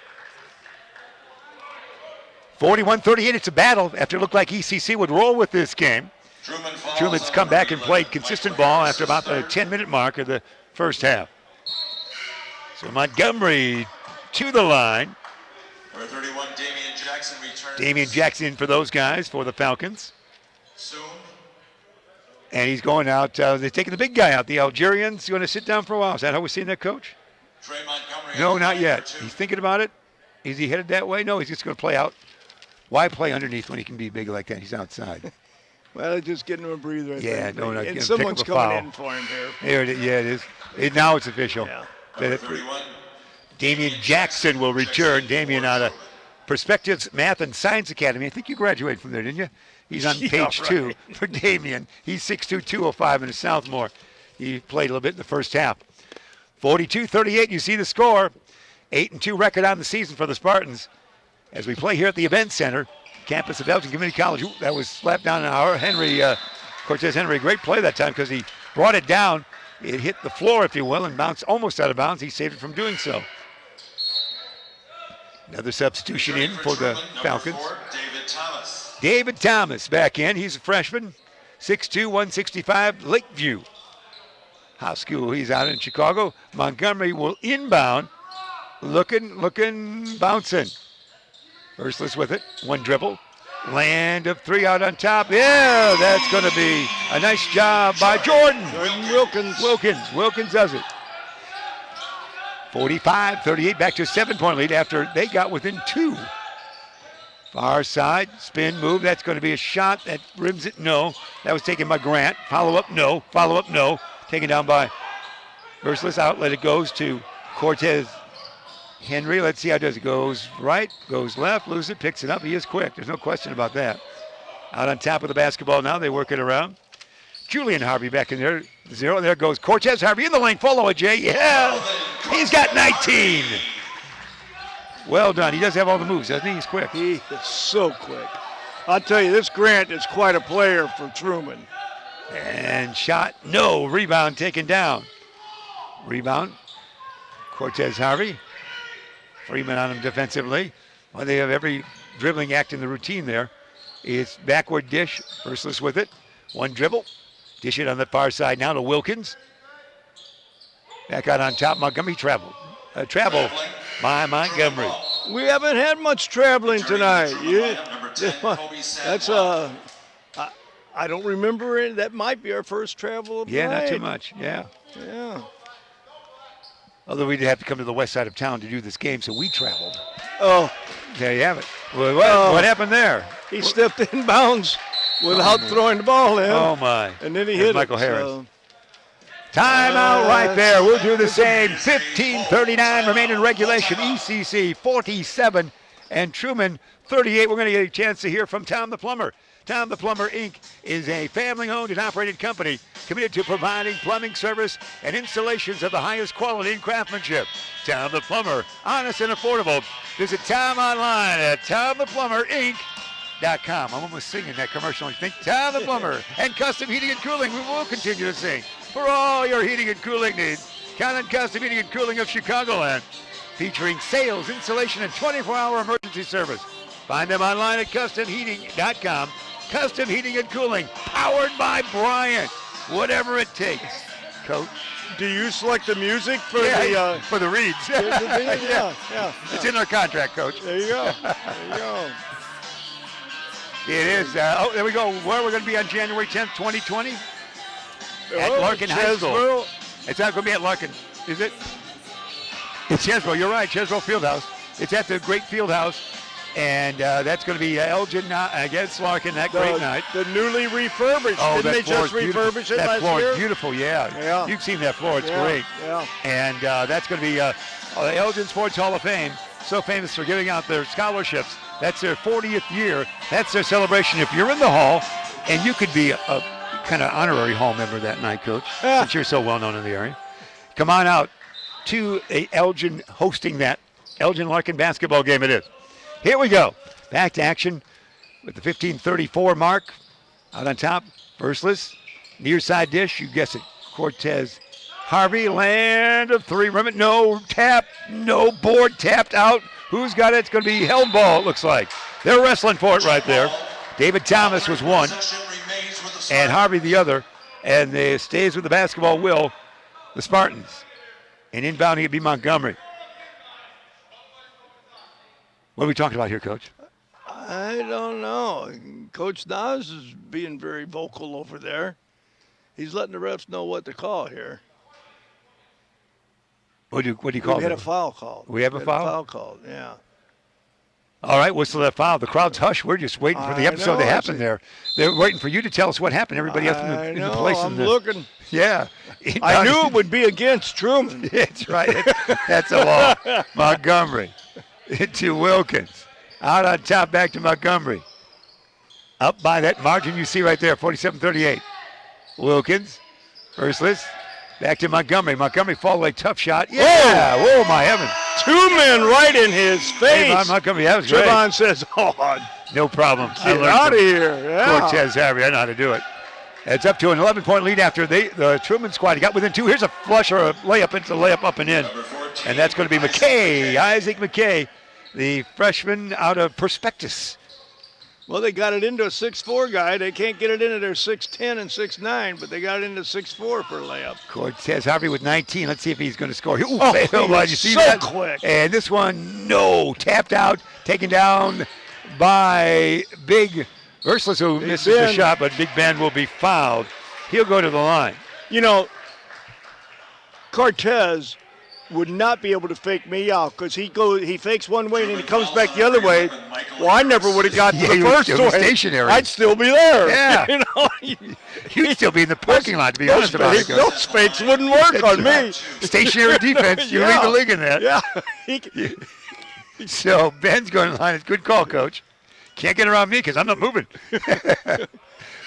41-38. It's a battle after it looked like ECC would roll with this game. Truman's come back and played consistent ball after about the 10-minute mark of the first half. So Montgomery to the line. Number 31, Damian Jackson returns. Damian Jackson for those guys for the Falcons. Soon. And he's going out. They're taking the big guy out. The Algerians going to sit down for a while. Is that how we're seeing that, Coach? Trey Montgomery. No, not yet. He's thinking about it. Is he headed that way? No, he's just going to play out. Why play underneath when he can be big like that? He's outside. Well, they're just getting him a breather. I Yeah, think. no, no. And someone's coming in for him here. Here it is. Yeah, it is. Now it's official. Yeah. Number 31. Damian Jackson will return. Damian out of Perspectives Math and Science Academy. I think you graduated from there, didn't you? He's on page 2 for Damian. He's 6'2", 205 and a sophomore. He played a little bit in the first half. 42-38, you see the score. 8-2 record on the season for the Spartans. As we play here at the Event Center, campus of Elgin Community College. Ooh, that was slapped down an hour. Cortez Henry, great play that time because he brought it down. It hit the floor, if you will, and bounced almost out of bounds. He saved it from doing so. Another substitution in for the Falcons. 4, David Thomas. David Thomas back in. He's a freshman, 6'2", 165, Lakeview High School. He's out in Chicago. Montgomery will inbound. Looking, bouncing. Verslis with it. One dribble. Land of 3 out on top. Yeah, that's going to be a nice job by Jordan Wilkins. Wilkins does it. 45-38, back to a 7-point lead after they got within 2. Far side, spin move. That's going to be a shot that rims it. No. That was taken by Grant. Follow up, no. Taken down by Verslis. Outlet it goes to Cortez Henry. Let's see how it does. It goes right, goes left, loses it, picks it up. He is quick. There's no question about that. Out on top of the basketball now. They work it around. Julian Harvey back in there. 0. There goes Cortez Harvey in the lane. Follow it, Jay. Yeah. He's got 19. Well done. He does have all the moves, doesn't he? He's quick. He is so quick. I'll tell you, this Grant is quite a player for Truman. And shot. No. Rebound taken down. Rebound. Cortez Harvey. Freeman on him defensively. Well, they have every dribbling act in the routine there. It's backward dish. Verslis with it. One dribble. Dish it on the far side now to Wilkins. Back out on top. Montgomery travel by Montgomery. We haven't had much traveling tonight. I don't remember it. That might be our first travel of Yeah, night. not too much. Yeah. Yeah. Although we'd have to come to the west side of town to do this game, so we traveled. Oh, There you have it. Well, what happened there? he stepped in bounds without throwing the ball in. Oh, my. And then he There's hit Michael it. Harris. So. Timeout right there. We'll do the same. 15:39 remaining in regulation. ECC 47 and Truman 38. We're going to get a chance to hear from Tom the Plumber. Tom the Plumber, Inc. is a family-owned and operated company committed to providing plumbing service and installations of the highest quality and craftsmanship. Tom the Plumber, honest and affordable. Visit Tom online at TomThePlumberInc.com. I'm almost singing that commercial. You think Tom the Plumber and Custom Heating and Cooling. We will continue to sing for all your heating and cooling needs. Count on Custom Heating and Cooling of Chicagoland, featuring sales, installation, and 24-hour emergency service. Find them online at CustomHeating.com. Custom Heating and Cooling, powered by Bryant. Whatever it takes, Coach. Do you select the music for for the reads. yeah. It's in our contract, Coach. There you go. There you go. It is. There we go. Where we're going to be on January 10th, 2020? At Larkin High School. It's not going to be at Larkin, is it? It's Chesbrough. You're right, Chesbrough Fieldhouse. It's at the Great Fieldhouse, and that's going to be Elgin against Larkin that great night. The newly refurbished. Oh, Didn't they just refurbish it that last floor year? is beautiful, yeah. You've seen that floor. It's great. Yeah. And that's going to be the Elgin Sports Hall of Fame, so famous for giving out their scholarships. That's their 40th year. That's their celebration. If you're in the hall, and you could be a kind of honorary hall member that night, Coach, since you're so well known in the area, come on out to Elgin hosting that Elgin Larkin basketball game. It is. Here we go. Back to action with the 15:34 mark. Out on top, Versless. Near side dish, you guess it. Cortez Harvey, land of three. Remember, no tap, no board, tapped out. Who's got it? It's going to be held ball, it looks like. They're wrestling for it right there. David Thomas was one, and Harvey the other. And they stays with the basketball will, the Spartans. And inbounding it be Montgomery. What are we talking about here, Coach? I don't know. Coach Nas is being very vocal over there. He's letting the refs know what to call here. What do you call it? We had a foul called. We have a foul? Foul called, yeah. All right, whistle that foul. The crowd's hushed. We're just waiting for the episode to happen there. They're waiting for you to tell us what happened. Everybody else in the place. I'm looking. Yeah. I knew it would be against Truman. That's right. That's a law. Montgomery to Wilkins. Out on top, back to Montgomery. Up by that margin you see right there, 47-38. Wilkins, Versless, back to Montgomery. Montgomery followed a tough shot. Yeah! Whoa, my heavens. 2 men right in his face. Hey, Montgomery, that was great. Trevon says, oh, no problem. get out of here. Yeah. Cortez Harvey, I know how to do it. It's up to an 11-point lead after the Truman squad got within two. Here's a flush or a layup into the layup up and in. And that's going to be McKay, Isaac McKay, the freshman out of Prospectus. Well, they got it into a 6'4" guy. They can't get it into their 6'10" and 6'9", but they got it into 6'4" for a layup. Cortez Harvey with 19. Let's see if he's going to score. Ooh, you see so that? Quick. And this one, no, tapped out, taken down by Big Versless, who misses the shot, but Big Ben will be fouled. He'll go to the line. You know, Cortez would not be able to fake me out because he fakes one way and then he comes back the other way. Well, I never would have got to the first way. Stationary. I'd still be there. Yeah. You know, you'd still be in the parking lot, to be honest about it. Those fakes wouldn't work on me. Stationary defense. You lead the league in that. Yeah. So Ben's going to the line. It's a good call, Coach. Can't get around me because I'm not moving.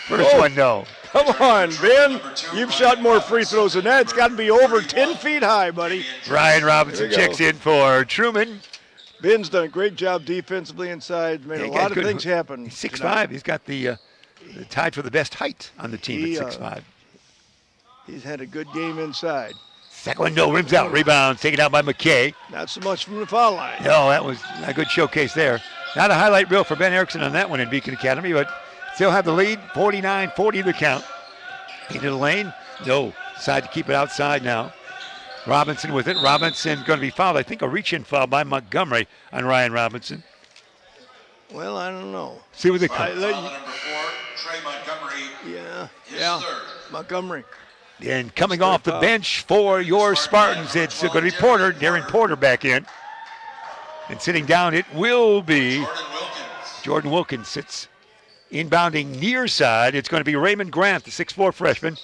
First one, no. Come on, Ben. You've shot more free throws than that. It's got to be over 10 feet high, buddy. Ryan Robinson checks in for Truman. Ben's done a great job defensively inside. Made a lot of things happen. He's 6'5". He's got the tied for the best height on the team at 6'5". He's had a good game inside. Second one, no, rims out. Rebound taken out by McKay. Not so much from the foul line. No, that was a good showcase there. Not a highlight reel for Ben Erickson on that one in Beacon Academy, but still have the lead, 49-40 the count. Into the lane, no. Decide to keep it outside now. Robinson with it. Robinson going to be fouled. I think a reach-in foul by Montgomery on Ryan Robinson. Well, I don't know. See what they call. Number 4, Trey Montgomery Yeah. his third. Montgomery. And coming off the bench for your Spartans, it's going to be Porter, Darren Porter back in. And sitting down, it will be Jordan Wilkins sits inbounding near side. It's going to be Raymond Grant, the 6'4 freshman,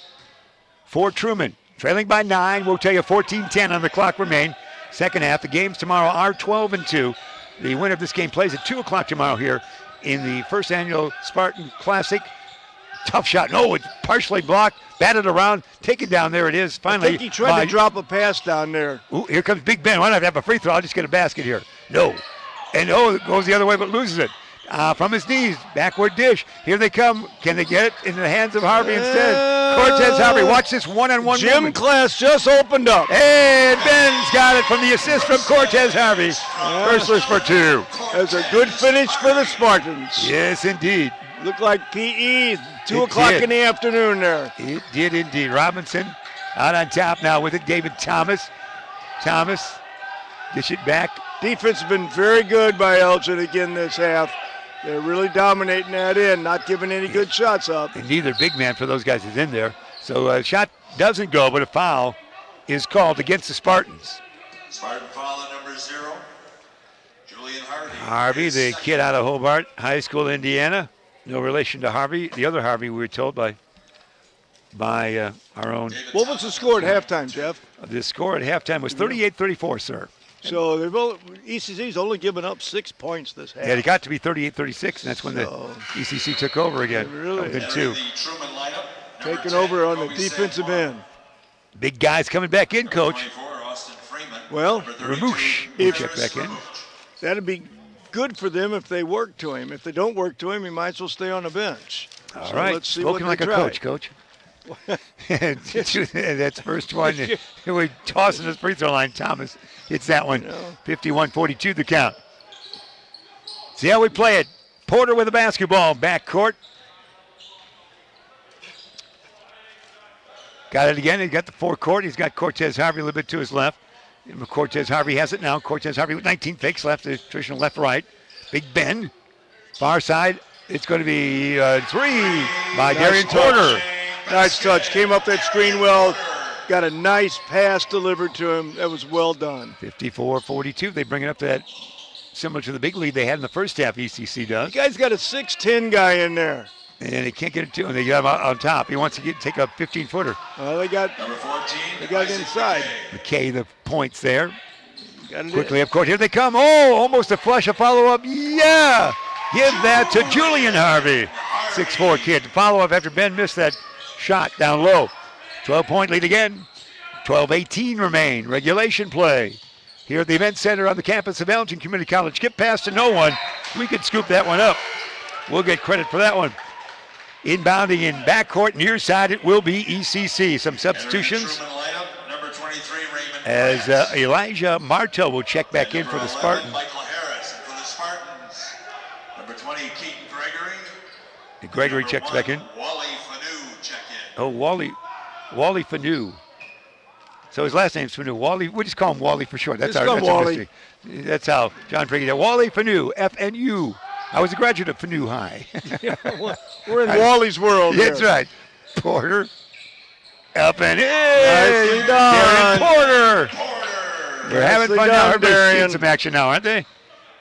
for Truman. Trailing by 9. We'll tell you 14-10 on the clock remain. Second half. The games tomorrow are 12-2. The winner of this game plays at 2 o'clock tomorrow here in the first annual Spartan Classic. Tough shot. No, it's partially blocked. Batted around. Taken down. There it is. Finally. I think he tried to drop a pass down there. Ooh, here comes Big Ben. Why not have a free throw? I'll just get a basket here. No. And it goes the other way but loses it. From his knees. Backward dish. Here they come. Can they get it in the hands of Harvey instead? Cortez Harvey. Watch this one-on-one Gym movement. class just opened up. And Ben's got it from the assist from Cortez Harvey. First list for 2. That's a good finish for the Spartans. Yes, indeed. Looked like PE, 2 It o'clock did. in the afternoon there. It did indeed. Robinson out on top now with it. David Thomas. Thomas, dish it back. Defense has been very good by Elgin again this half. They're really dominating that end, not giving any good shots up. And neither big man for those guys is in there. So a shot doesn't go, but a foul is called against the Spartans. Spartan foul on number 0, Julian Harvey. Harvey, the kid out of Hobart High School, Indiana. No relation to Harvey. The other Harvey, we were told by our own. What was the score at halftime, Jeff? The score at halftime was 38-34, sir. So ECC's only given up 6 points this half. Yeah, it got to be 38-36, and that's when the ECC took over again. Really? Within Entering 2. the Truman lineup, number Taking 10, over on the Kobe defensive Samuel. end. Big guys coming back in, Coach. 24, Austin Freeman. Well, Number 32, Ramouche will Chris check back in. Ramouche. That'd be good for them if they work to him. If they don't work to him, he might as well stay on the bench. All So right, let's see spoken what like they a try. coach. That's first one. We're tossing this free throw line. Thomas hits that one. 51-42 the count. See how we play it. Porter with the basketball. Back court. Got it again. He got the forecourt. He's got Cortez Harvey a little bit to his left. Cortez Harvey has it now. Cortez Harvey with 19 fakes left. The traditional left-right. Big Ben. Far side. It's going to be 3 by Darian Porter. Nice touch. Came up that screen well. Got a nice pass delivered to him. That was well done. 54-42. They bring it up to that, similar to the big lead they had in the first half, ECC does. You guys got a 6'10" guy in there. And they can't get it to him. They got him on top. He wants to take a 15-footer. Well, they got Number 14, it Isaac inside. McKay, the points there. Got it Quickly up court. Here they come. Oh, almost a flush, a follow-up. Yeah! Give that to Julian Harvey. 6'4" kid. The follow-up after Ben missed that shot down low. 12-point lead again. 12-18 remain. Regulation play. Here at the event center on the campus of Elgin Community College. Skip pass to no one. We could scoop that one up. We'll get credit for that one. Inbounding in backcourt, near side, it will be ECC. Some substitutions Truman lineup, number 23, Raymond as Grant. Elijah Martel will check back in for the Number 11, Spartans. Michael Harris. And for the Spartans, number 20, Keaton Gregory. Gregory Number checks 1, back in. Wally Fanu check in. Oh, Wally Fanu. So his last name's Fanu. Wally, we just call him Wally for short. That's Just our call that's him our Wally. mystery. That's how John Priggy did. Wally Fanu, FNU. I was a graduate of Fanu High. We're in Wally's world. That's here. right. Porter. Up and in. Nicely done. Darren Porter. They're having Nicely fun now. done, Everybody's seeing Darian. some action now, aren't they?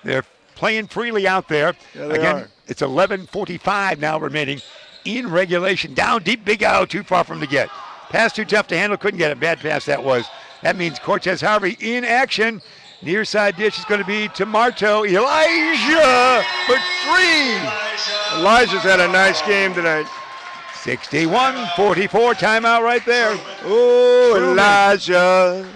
They're playing freely out there. Yeah, they Again, are. it's 11:45 now remaining in regulation. Down deep, big out, too far from the get. Pass too tough to handle, couldn't get it. Bad pass that was. That means Cortez Harvey in action. Near side dish is going to be to Marto. Elijah for 3. Elijah's had a nice game tonight. 61-44, timeout right there. Oh, Truman. Elijah.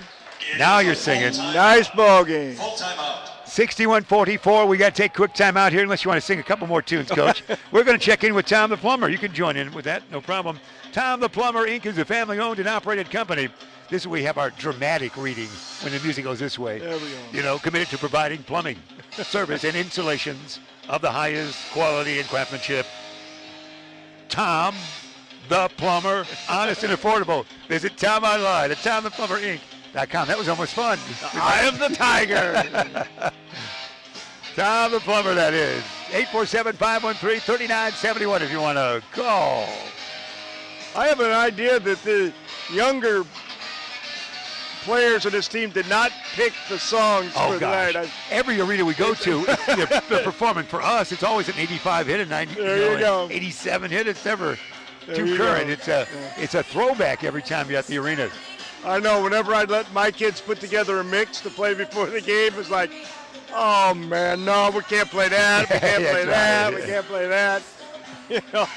Now you're singing. Nice ball game. Full timeout. 61-44. We got to take a quick time out here unless you want to sing a couple more tunes, Coach. We're going to check in with Tom the Plumber. You can join in with that, no problem. Tom the Plumber, Inc. is a family-owned and operated company. This is where we have our dramatic reading when the music goes this way. There we go. You know, committed to providing plumbing, service, and installations of the highest quality and craftsmanship. Tom the Plumber, honest and affordable. Visit Tom online at TomThePlumberInc.com. That was almost fun. I am the Tiger. Tom the Plumber, that is. 847-513-3971 if you want to call. I have an idea that the younger players of this team did not pick the songs for gosh. tonight. Every arena we go to, the performance for us, it's always an 85 hit, a 90, There you go. 87 hit. It's never There too you current. go. It's a throwback every time you're at the arena. I know. Whenever I let my kids put together a mix to play before the game, it's like, oh man, no, we can't play that. We can't play that. We can't play that. You know.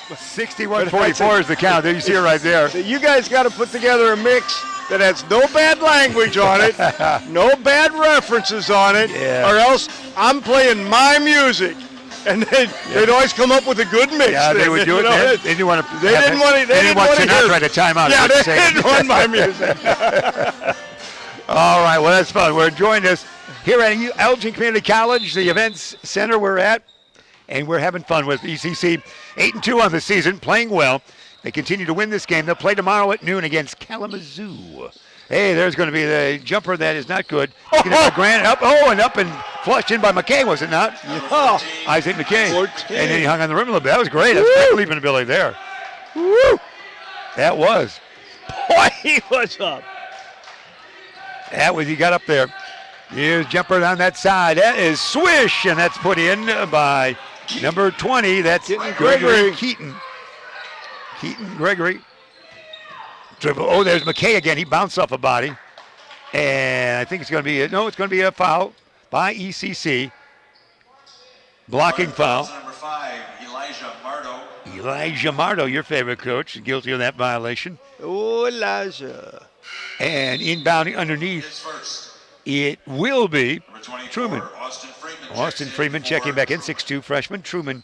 61-44 is the count. There you see it right there. So you guys got to put together a mix that has no bad language on it, no bad references on it, Yeah. or else I'm playing my music. And they'd always come up with a good mix. Yeah, they would do it. You know, They didn't want to. They didn't want to Sinatra to time out. Yeah, That's they what you're didn't saying. want my music. All right, well, that's fun. We're enjoying this here at Elgin Community College, the events center we're at, and we're having fun with ECC. 8-2 on the season, playing well. They continue to win this game. They'll play tomorrow at noon against Kalamazoo. Hey, there's going to be the jumper that is not good. Grant up, and flushed in by McKay, was it not? Yeah. Isaac McKay. 14. And then he hung on the rim a little bit. That was great. That's great leaping ability there. Woo! That was. Boy, he was up. That was, he got up there. Here's jumper on that side. That is swish, and that's put in by number 20. That's Gregory Keaton. Gregory. Dribble. Oh, there's McKay again. He bounced off a body. And I think it's going to be, it's going to be a foul by ECC. Blocking foul. Number 5, Elijah Mardo. Elijah Mardo, your favorite coach, guilty of that violation. Oh, Elijah. And inbounding underneath, His first. it will be Number 24, Truman. Austin Freeman checking back in, 6'2", freshman. Truman,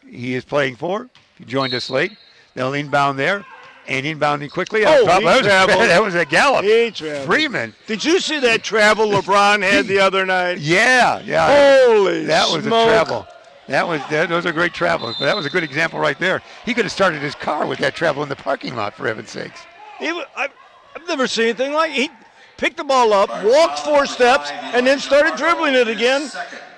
he is playing for. He joined us late. They'll inbound there. And inbounding quickly. Oh, that was a gallop. He traveled. Freeman. Did you see that travel LeBron had the other night? Yeah. Holy That was smoke. a travel. Those are great travels. But that was a good example right there. He could have started his car with that travel in the parking lot, for heaven's sakes. I've never seen anything like it. He picked the ball up, walked 4 steps, and then started dribbling it again.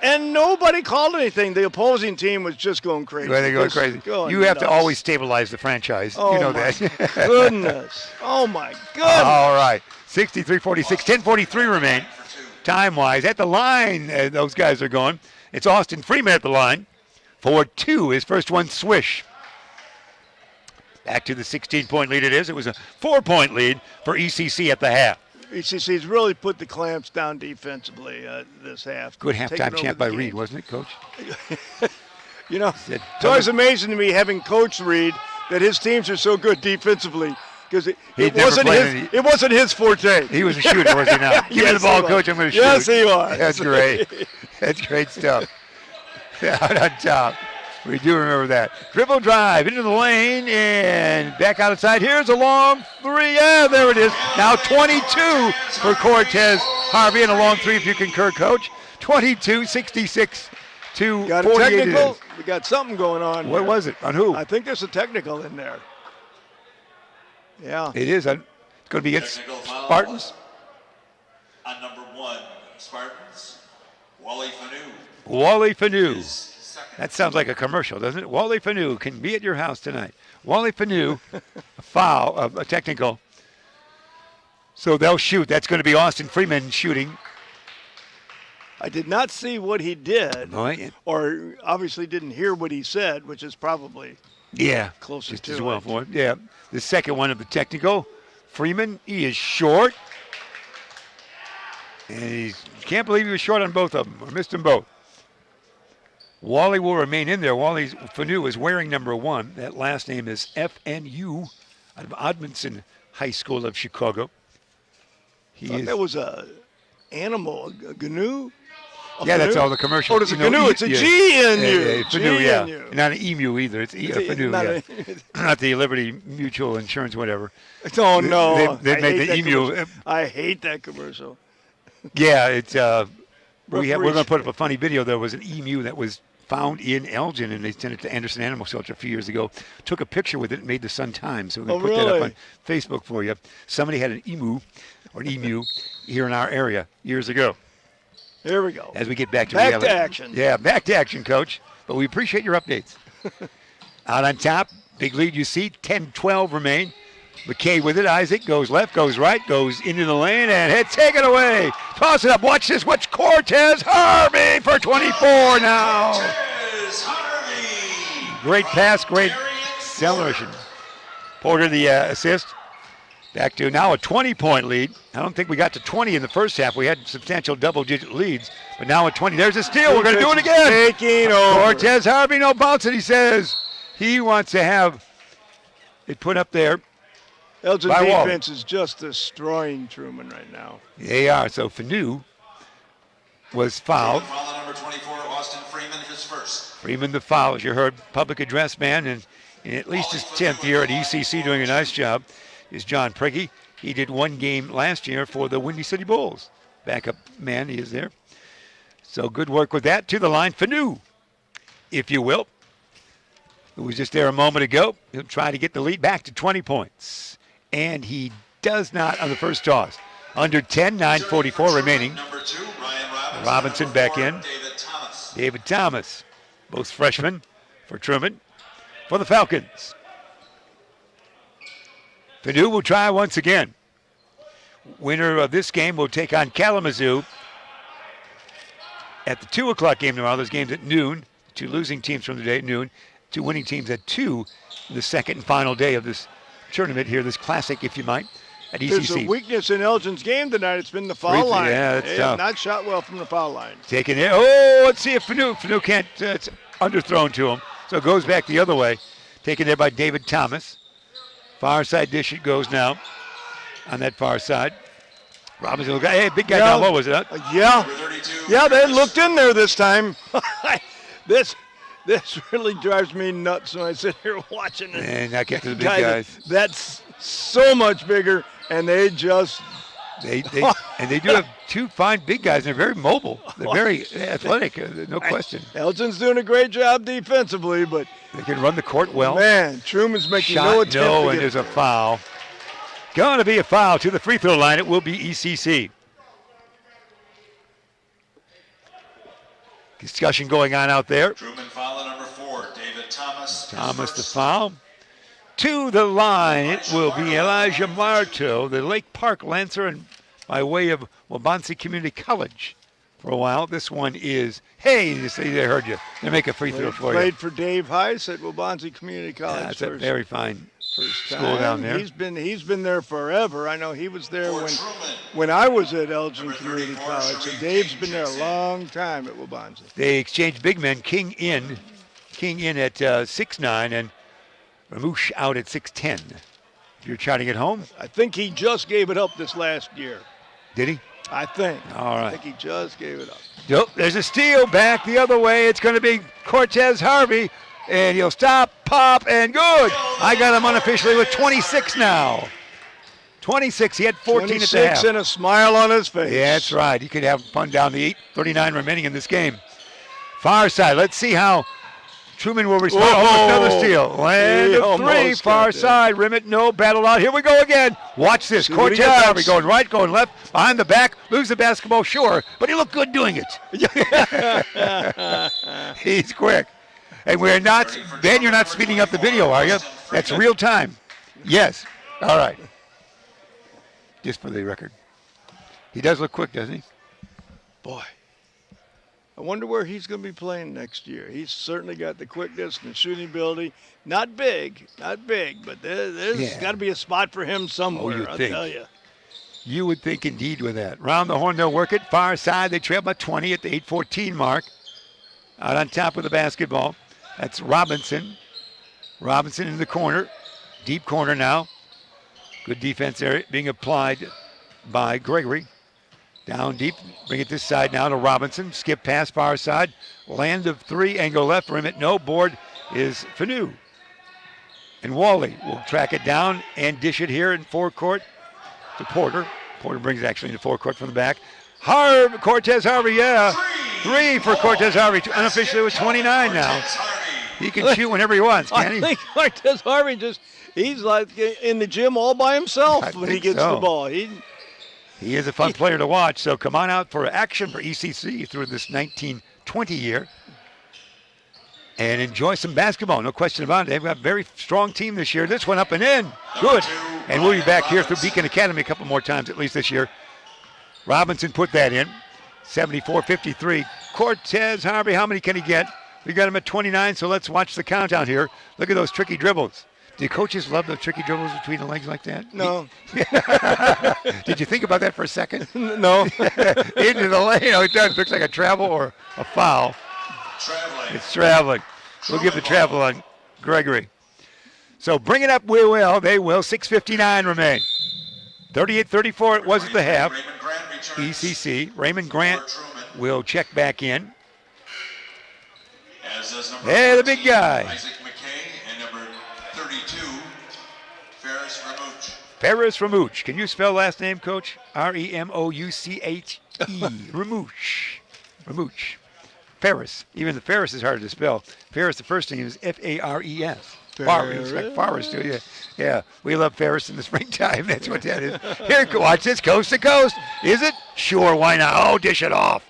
And nobody called anything. The opposing team was just going crazy. Well, they're going crazy. You have to always stabilize the franchise. Oh, you know my that. goodness. Oh, my goodness. All right. 63-46. 10:43 remain. Time-wise. At the line, those guys are going. It's Austin Freeman at the line for 2. His first one, swish. Back to the 16-point lead it is. It was a 4-point lead for ECC at the half. ECC's really put the clamps down defensively this half. Good Taking halftime over chant the by game. Reed, wasn't it, Coach? You know, Said, it's always amazing to me having Coach Reed that his teams are so good defensively because it wasn't his forte. He was a shooter, was he not? Give me the ball, Coach. I'm going to shoot. Yes, he was. That's great. That's great stuff. Out on top. We do remember that. Dribble drive into the lane and back outside. Here's a long 3. Yeah, there it is. Now 22 for Cortez Harvey and a long 3 if you concur, Coach. 22-66 to Got a 48 it technical? is. We got something going on. What here. was it? On who? I think there's a technical in there. Yeah. It is. It's going to be against Technical foul Spartans. On number 1, Spartans, Wally Fanu. Wally Fanu. His second. That sounds like a commercial, doesn't it? Wally Fanu can be at your house tonight. Wally Fanu, a foul, a technical. So they'll shoot. That's going to be Austin Freeman shooting. I did not see what he did, Right. or obviously didn't hear what he said, which is probably Yeah. closer Just to as well it. for him. Yeah. The second one of the technical. Freeman, he is short. And he can't believe he was short on both of them. Or missed them both. Wally will remain in there. Wally Fanu is wearing number 1. That last name is FNU out of Odmonson High School of Chicago. That was a animal, a GNU. Yeah, that's all the commercial. Oh, it's a GNU. It's a GNU. Fanu, yeah. GNU. Not an emu either. It's Fanu, not yeah. Not the Liberty Mutual Insurance, whatever. Oh, no. They I made hate the that emu. commercial. I hate that commercial. Yeah, it's we're going to Referees. put up a funny video. There was an emu that was found in Elgin, and they sent it to Anderson Animal Shelter a few years ago. Took a picture with it and made the Sun Times. So we're going to put that up really? on Facebook for you. Somebody had an emu here in our area years ago. Here we go. As we get back to Back to action. Yeah, back to action, Coach. But we appreciate your updates. Out on top, big lead you see, 10-12 remain. McKay with it. Isaac goes left, goes right, goes into the lane, and take it away. Toss it up. Watch this. Watch Cortez Harvey for 24 now. Cortez Harvey. Great pass, great acceleration. Porter the assist. Back to now a 20-point lead. I don't think we got to 20 in the first half. We had substantial double-digit leads, but now at 20. There's a steal. We're going to do it again. Taking over. Cortez Harvey, no bounce it, he says. He wants to have it put up there. Elgin by Wall. defense is just destroying Truman right now. They are. So Fanu was fouled. Foul number 24, Austin Freeman, his first. Freeman the foul, as you heard, public address man, and in at least his 10th year at ECC doing a nice job is John Prigge. He did one game last year for the Windy City Bulls. Backup man, he is there. So good work with that. To the line, Fanu, if you will, who was just there a moment ago. He'll try to get the lead back to 20 points. And he does not on the first toss. Under 10, 9:44 remaining. Number 2, Ryan Robinson back in. David Thomas. David Thomas, both freshmen for Truman. For the Falcons, Fanu will try once again. Winner of this game will take on Kalamazoo at the 2 o'clock game tomorrow. Those games at noon. 2 losing teams from the day at noon. 2 winning teams at 2, the second and final day of this tournament here, this classic, if you might, at ECC. There's a weakness in Elgin's game tonight. It's been the foul line. Yeah, that's they tough. have not shot well from the foul line. Taking it. Oh, let's see if Fanu can't. It's underthrown to him. So it goes back the other way. Taken there by David Thomas. Far side dish it goes now on that far side. Robinson, hey, big guy down low, was it? Yeah. Yeah, they looked in there this time. This really drives me nuts when I sit here watching it. And I get to the big guys. That's so much bigger, and they just They do have 2 fine big guys. They're very mobile. They're very athletic, no question. Elgin's doing a great job defensively, but They can run the court well. man, Truman's making Shot, no attempt to and get there's a foul. Going to be a foul to the free throw line. It will be ECC. Discussion going on out there. Truman foul number 4, David Thomas. Thomas the foul. To the line, it will be Elijah Marto, the Lake Park Lancer, and by way of Wabansie Community College for a while. This one is, hey, they heard you. They make a free throw for you. Played for Dave Heiss at Wabansie Community College. Yeah, that's a very fine first school time. down there. He's been there forever. I know he was there when I was at Elgin Community College. So Dave's been there a long time at Wabansie. They exchanged big men. King in at 6'9", and Ramouche out at 6'10". If you're charting at home. I think he just gave it up this last year. Did he? I think. All right. I think he just gave it up. Nope, there's a steal back the other way. It's going to be Cortez Harvey, and he'll stop, pop, and good. I got him unofficially with 26 now. 26, he had 14 at the half. 26 and a smile on his face. Yeah, that's right. He could have fun down the 8:39 remaining in this game. Far side, let's see how Truman will respond. Oh, another steal. Land of 3, far side. Rimmet, no, battle out. Here we go again. Watch this. Cortez Harvey going right, going left, behind the back, lose the basketball, sure, but he looked good doing it. He's quick. And we're not, Ben, you're not speeding up the video, are you? That's real time. Yes. All right. Just for the record. He does look quick, doesn't he? Boy. I wonder where he's going to be playing next year. He's certainly got the quickness and shooting ability. Not big, but there's got to be a spot for him somewhere, I'll tell you. You would think indeed with that. Round the horn, they'll work it. Far side, they trail by 20 at the 8:14 mark. Out on top of the basketball. That's Robinson. Robinson in the corner. Deep corner now. Good defense there being applied by Gregory. Down deep, bring it this side now to Robinson. Skip pass, far side. Land of 3, angle left, rimmet, no. Board is Fanu. And Wally will track it down and dish it here in forecourt to Porter. Porter brings it actually into forecourt from the back. Cortez Harvey, 3 for Cortez Harvey, unofficially with 29 now. He can shoot whenever he wants, can't he? I think Cortez Harvey he's like in the gym all by himself when he gets the ball. He is a fun player to watch, so come on out for action for ECC through this 1920 year. And enjoy some basketball, no question about it. They've got a very strong team this year. This one up and in. Good. And we'll be back here through Beacon Academy a couple more times at least this year. Robinson put that in. 74-53. Cortez Harvey, how many can he get? We got him at 29, so let's watch the countdown here. Look at those tricky dribbles. Do coaches love those tricky dribbles between the legs like that? No. Did you think about that for a second? No. Into the lane. It does. Looks like a travel or a foul. It's traveling. We'll give the travel on Gregory. So bring it up, we will. They will. 6:59 remain. 38-34 it was at the half. ECC. Raymond Grant will check back in. Hey, the big guy. Isaac McKay and number 32, Ferris Ramouche. Ferris Ramouche. Can you spell last name, Coach? Remouche. Ramouche. Ramouche. Ferris. Even the Ferris is harder to spell. Ferris, the first name is Fares. Fares, do you? Yeah, we love Ferris in the springtime. That's what that is. Here, watch this, coast to coast. Is it? Sure, why not? Oh, dish it off.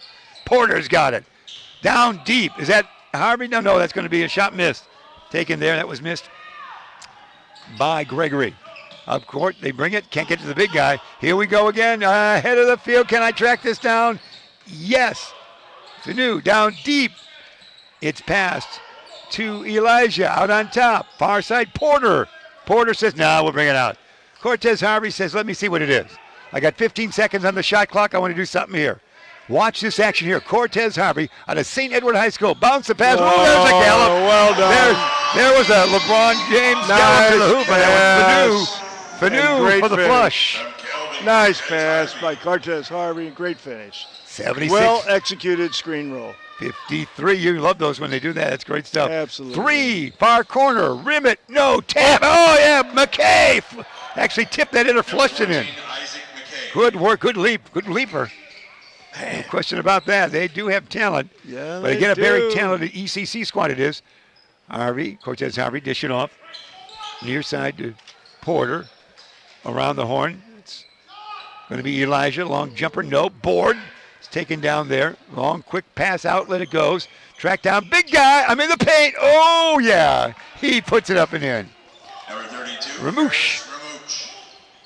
Porter's got it. Down deep. Is that Harvey? No, that's going to be a shot missed. Taken there. That was missed by Gregory. Up court, they bring it. Can't get to the big guy. Here we go again. Head of the field. Can I track this down? Yes. Sanu down deep. It's passed to Elijah out on top. Far side, Porter. Porter says, no, we'll bring it out. Cortez Harvey says, let me see what it is. I got 15 seconds on the shot clock. I want to do something here. Watch this action here. Cortez Harvey out of St. Edward High School. Bounce the pass. Oh, there's a gallop. Well done. There was a LeBron James gallop to the hoop. And that was Fanu for the flush. Nice pass by Cortez Harvey. Great finish. 76. Well executed screen roll. 53. You love those when they do that. That's great stuff. Absolutely. 3, far corner. Rim it. No, tap. Oh, yeah, McKay. Actually tipped that in or flushed it in. Good work. Good leap. Good leaper. No question about that. They do have talent. Yeah, but again, a very talented ECC squad it is. Harvey, Cortez Harvey, dish it off. Near side to Porter. Around the horn. It's going to be Elijah. Long jumper. No. Board. It's taken down there. Long, quick pass outlet. It goes. Track down. Big guy. I'm in the paint. Oh, yeah. He puts it up and in. Number 32. Ramouche.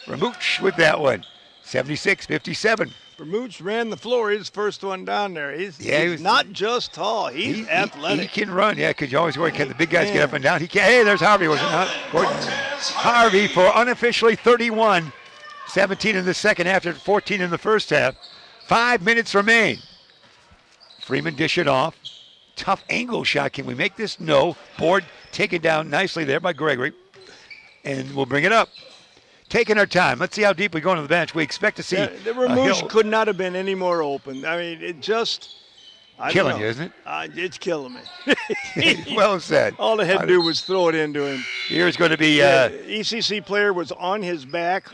Ramouche with that one. 76-57. Ramouche ran the floor. He's the first one down there. He's was not just tall. He's athletic. He can run, yeah, because you always worry, can the big guys get up and down? He can. Hey, there's Harvey, was it not? Harvey for unofficially 31. 17 in the second half, 14 in the first half. 5 minutes remain. Freeman dish it off. Tough angle shot. Can we make this? No. Board taken down nicely there by Gregory. And we'll bring it up. Taking our time. Let's see how deep we go into the bench. We expect to see. The Ramouche could not have been any more open. I mean, it just. Killing you, isn't it? It's killing me. Well said. All they had to do was throw it into him. Here's going to be. ECC player was on his back.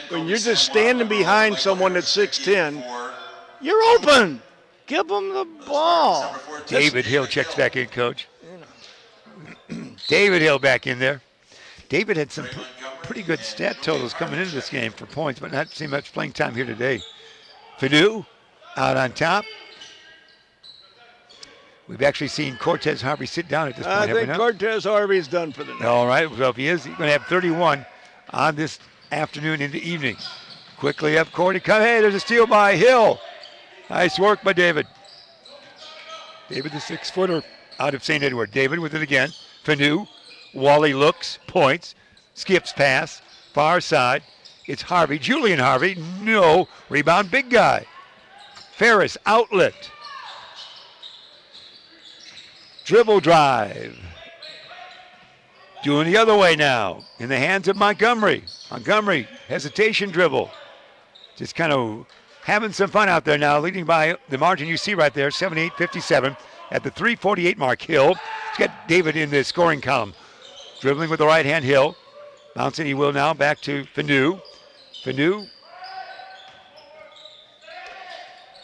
When you're just standing behind someone that's 6'10", you're open. Give them the ball. David Hill checks back in, Coach. David Hill back in there. David had some pretty good stat totals coming into this game for points, but not seen much playing time here today. Fanu out on top. We've actually seen Cortez Harvey sit down at this point. I think Cortez Harvey's done for the night. All right. Well, if he is, he's going to have 31 on this afternoon into evening. Quickly up court. Hey, there's a steal by Hill. Nice work by David. David, the 6-footer out of St. Edward. David with it again. Fanu. Wally looks, points, skips pass, far side. It's Harvey, Julian Harvey. No. Rebound, big guy. Ferris, outlet. Dribble drive. Doing the other way now. In the hands of Montgomery. Montgomery, hesitation dribble. Just kind of having some fun out there now, leading by the margin you see right there, 78-57. At the 3:48 mark, Hill. Let's get David in the scoring column. Dribbling with the right hand, Hill. Bouncing, he will now back to Fanu. Fanu.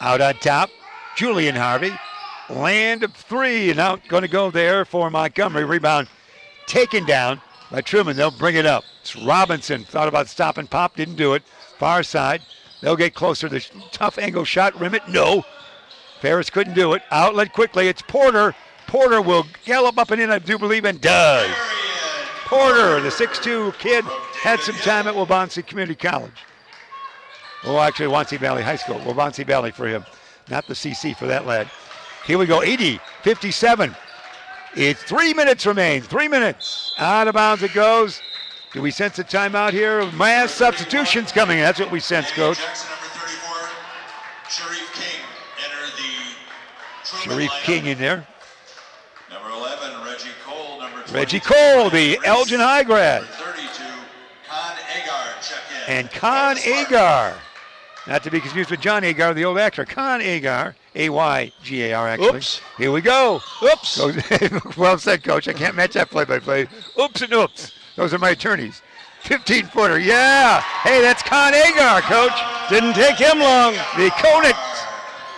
Out on top, Julian Harvey. Land of 3, and out going to go there for Montgomery. Rebound taken down by Truman. They'll bring it up. It's Robinson. Thought about stop and pop, didn't do it. Far side. They'll get closer. The tough angle shot, rim it. No. Ferris couldn't do it. Outlet quickly. It's Porter. Porter will gallop up and in, I do believe, and does. Porter, the 6'2 kid, had some time at Waubonsee Community College. Oh, actually, Waubonsee Valley High School. Waubonsee Valley for him, not the CC for that lad. Here we go, 80-57. It's 3 minutes remain. 3 minutes. Out of bounds it goes. Do we sense a timeout here? Mass substitutions coming. That's what we sense, Coach. Jackson, number 34, Sharif King, enter the Truman Sharif lineup. King in there. Number 11, Reggie Cole. Number 22, Reggie Cole, the Elgin High grad. Number 32, Con Agar, check in. And Con Agar. Not to be confused with John Agar, the old actor. Con Agar, A-Y-G-A-R, actually. Oops. Here we go. Oops. Well said, Coach. I can't match that play-by-play. Oops and oops. Those are my attorneys. 15-footer, yeah. Hey, that's Con Agar, Coach. Didn't take him long. The Conant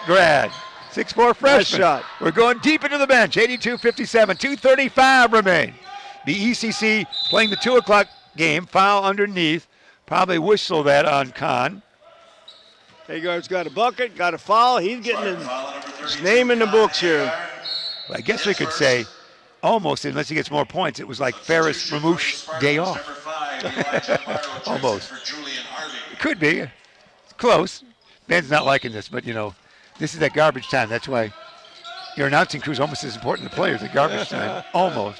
grad. 6'4" freshman. Nice shot. We're going deep into the bench. 82-57. 2:35 remain. The ECC playing the 2 o'clock game. Foul underneath. Probably whistle that on Con. Hagar's got a bucket, got a foul. He's getting his name in the books here. I guess we could say almost, unless he gets more points, it was like Ferris Ramouche day off. Almost. It could be. It's close. Ben's not liking this, but, you know, this is that garbage time. That's why your announcing crew is almost as important as the players at garbage time. Almost.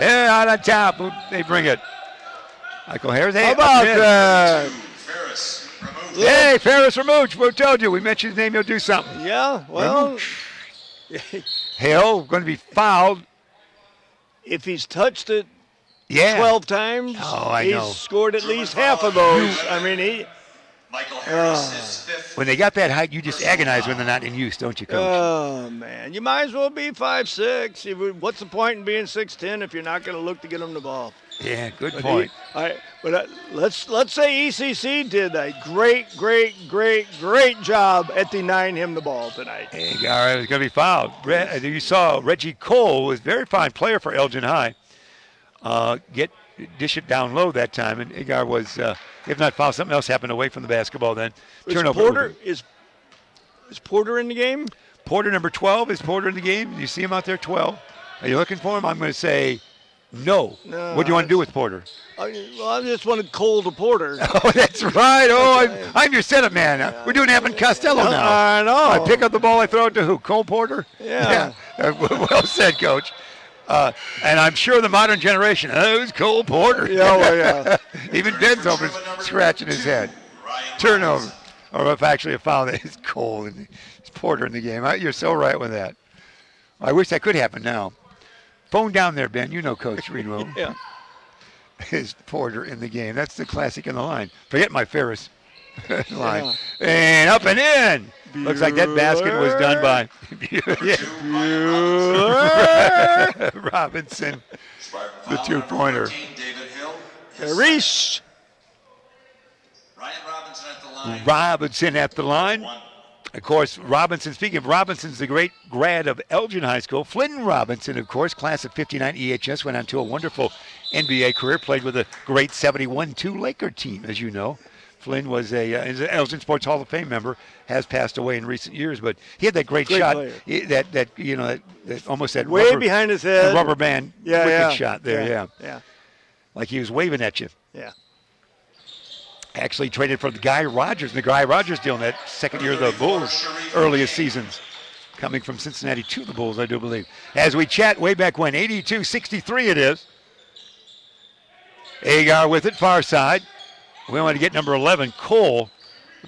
They're out on top. They bring it. Michael Harris. Hey, How about that? Hey, Ferris Ramouche. We told you. We mentioned his name. He'll do something. Yeah, well, Hill going to be fouled. if he's touched it Yeah. 12 times, I know. he's scored at least half of those. I mean, Michael Harris is fifth. When they got that height, you just agonize when they're not in use, don't you, Coach? oh, man. You might as well be 5'6". What's the point in being 6'10" if you're not going to look to get him the ball? Yeah, good point. Let's say ECC did a great job at denying him the ball tonight. Agar was going to be fouled. You saw Reggie Cole was a very fine player for Elgin High. Dish it down low that time, and Agar was, if not fouled, something else happened away from the basketball then. Turnover. Is Porter in the game? Porter, number 12. Is Porter in the game? Do you see him out there, 12? Are you looking for him? I'm going to say no. What do you want to do with Porter? I just wanted Cole to Porter. Oh, that's right. Oh, I'm your setup man. We're doing Evan Costello now. I know. I pick up the ball, I throw it to who? Cole Porter? Yeah. Well said, Coach. And I'm sure the modern generation, it was Cole Porter. Yeah. Even Ben's over scratching his head. Turnover. Or if actually a foul, that is Cole and it's Porter in the game. You're so right with that. I wish that could happen now. Phone down there, Ben. You know Coach Greenwell. Yeah. Is Porter in the game. That's the classic in the line. Forget my Ferris line. Yeah. And up and in. Looks like that basket was done by Robinson, the two-pointer. David Hill. Reese. Ryan Robinson at the line. Robinson at the line. Of course, Robinson, speaking of Robinson's the great grad of Elgin High School. Flynn Robinson, of course, class of 59 EHS, went on to a wonderful NBA career, played with a great 71-2 Laker team, as you know. Flynn was is an Elgin Sports Hall of Fame member, has passed away in recent years, but he had that great shot, that almost that Way rubber, behind his head. rubber band wicked shot there, Yeah. like he was waving at you. Yeah. Actually traded for the Guy Rogers, the Guy Rogers deal in that second year of the Bulls' earliest seasons, coming from Cincinnati to the Bulls, I do believe. As we chat way back when, 82-63 it is. Agar with it, far side. We want to get number 11, Cole,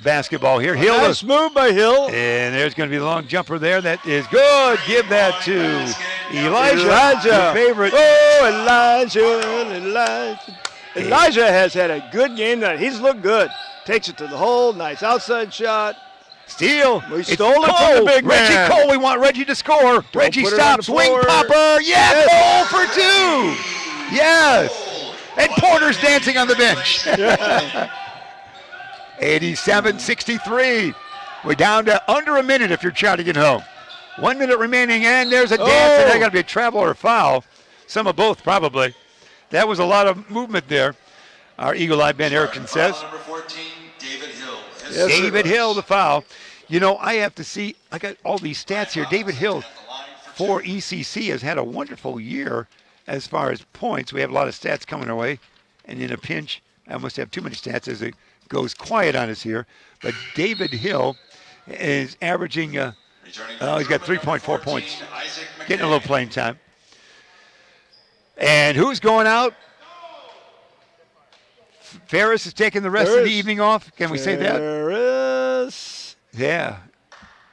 basketball here. Hill. Nice move by Hill. And there's going to be a long jumper there. That is good. Give that to Elijah. Your favorite. Oh, Elijah has had a good game tonight. He's looked good. Takes it to the hole. Nice outside shot. Steal. We It's stole it Cole. from the big Reggie man. Cole. We want Reggie to score. Reggie put it on stops. the Wing floor. popper. Yeah, Yes. Cole for two. Yes. And Porter's dancing on the bench. 87-63. We're down to under a minute if you're shouting it home. 1 minute remaining, and there's a dance, and that got to be a travel or a foul. Some of both, probably. That was a lot of movement there, our eagle-eye Ben Erickson says. Number 14, David Hill. Yes, David Hill, the foul. You know, I have to see, I got all these stats here. David Hill for ECC has had a wonderful year as far as points. We have a lot of stats coming our way. And in a pinch, I must have too many stats as it goes quiet on us here. But David Hill is averaging, he's got 3.4 points, getting a little playing time. And who's going out? Ferris is taking the rest of the evening off. Can we say that? Ferris. Yeah.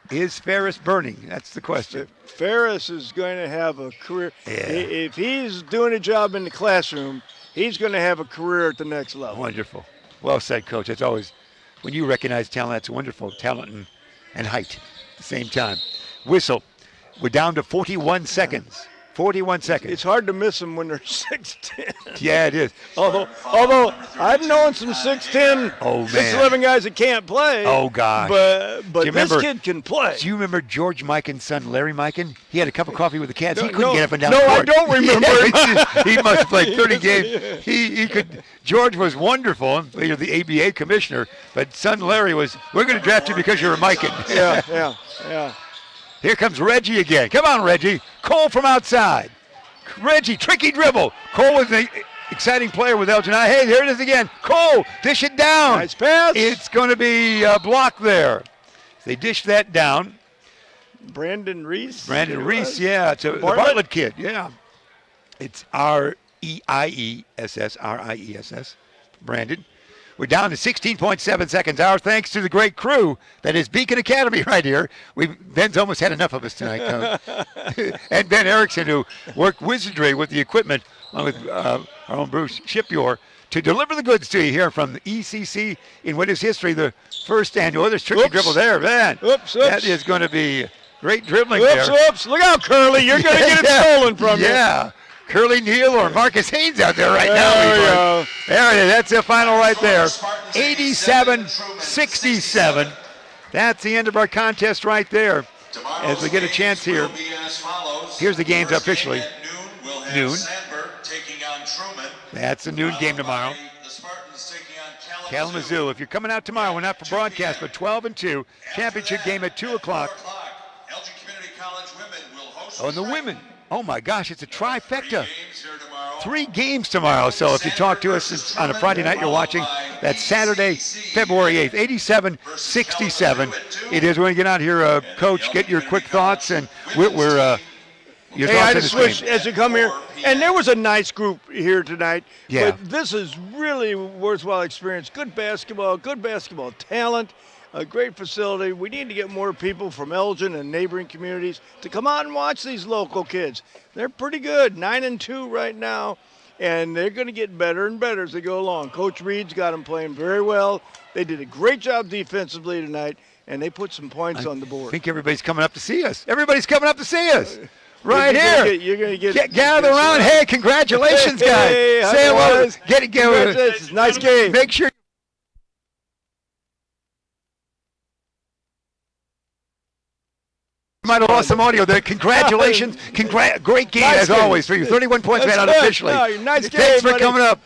Is Ferris burning? That's the question. Ferris is going to have a career. Yeah. If he's doing a job in the classroom, he's going to have a career at the next level. Wonderful. Well said, Coach. That's always, when you recognize talent, that's wonderful. Talent and height at the same time. Whistle. We're down to 41 seconds. 41 seconds. It's hard to miss them when they're 6'10". Yeah, it is. Although I've known some 6'10", 6'11" guys that can't play. Oh, gosh. But this kid can play. Do you remember George Mikan's son, Larry Mikan? He had a cup of coffee with the Cats. He couldn't No, get up and down no, the court. I don't remember. He must have played 30 games. He could. George was wonderful. Later, the ABA commissioner. But son Larry was, we're going to draft you because you're a Mikan. Yeah. Here comes Reggie again. Come on, Reggie. Cole from outside. Reggie, tricky dribble. Cole was an exciting player with Elgin. Hey, there it is again. Cole, dish it down. Nice pass. It's going to be blocked there. They dished that down. Brandon Reese. Yeah. It's the Bartlett kid, yeah. It's R-E-I-E-S-S. Brandon. We're down to 16.7 seconds. Our thanks to the great crew that is Beacon Academy right here. Ben's almost had enough of us tonight, Coach. And Ben Erickson, who worked wizardry with the equipment along with our own Bruce Shipyor to deliver the goods to you here from the ECC in what is history, the first annual. There's tricky dribble there, man. That is going to be great dribbling there. Look out, Curly. You're going to get it stolen from you. Yeah. Curly Neal or Marcus Haynes out there right now. There we go. There it is. That's the final right there. 87-67. That's the end of our contest right there. As we get a chance here. Here's the games officially. Noon. That's a noon game tomorrow. Kalamazoo. If you're coming out tomorrow, we're not for broadcast, but 12 and 2. Championship game at 2 o'clock. Oh, and the women. Oh, my gosh, it's a trifecta. 3 games tomorrow. So if you talk to us on a Friday night you're watching, that's Saturday, February 8th, 87-67. It is. We're going to get out here, Coach, get your quick thoughts, and we're your thoughts I on just this wish game. as you come here, and there was a nice group here tonight, Yeah. but this is really worthwhile experience. Good basketball talent. A great facility. We need to get more people from Elgin and neighboring communities to come out and watch these local kids. They're pretty good, 9-2 right now, and they're going to get better and better as they go along. Coach Reed's got them playing very well. They did a great job defensively tonight, and they put some points on the board. I think everybody's coming up to see us. Everybody's coming up to see us. Right here. You're going to get gather around. Hey, congratulations, guys. Hey, say hello. Get it. Congratulations. Nice game. Make sure. Might have lost some audio there. Congratulations. Great game Nice as game. always for you. 31 points made That's unofficially. good. No, nice game, Thanks for buddy. coming up.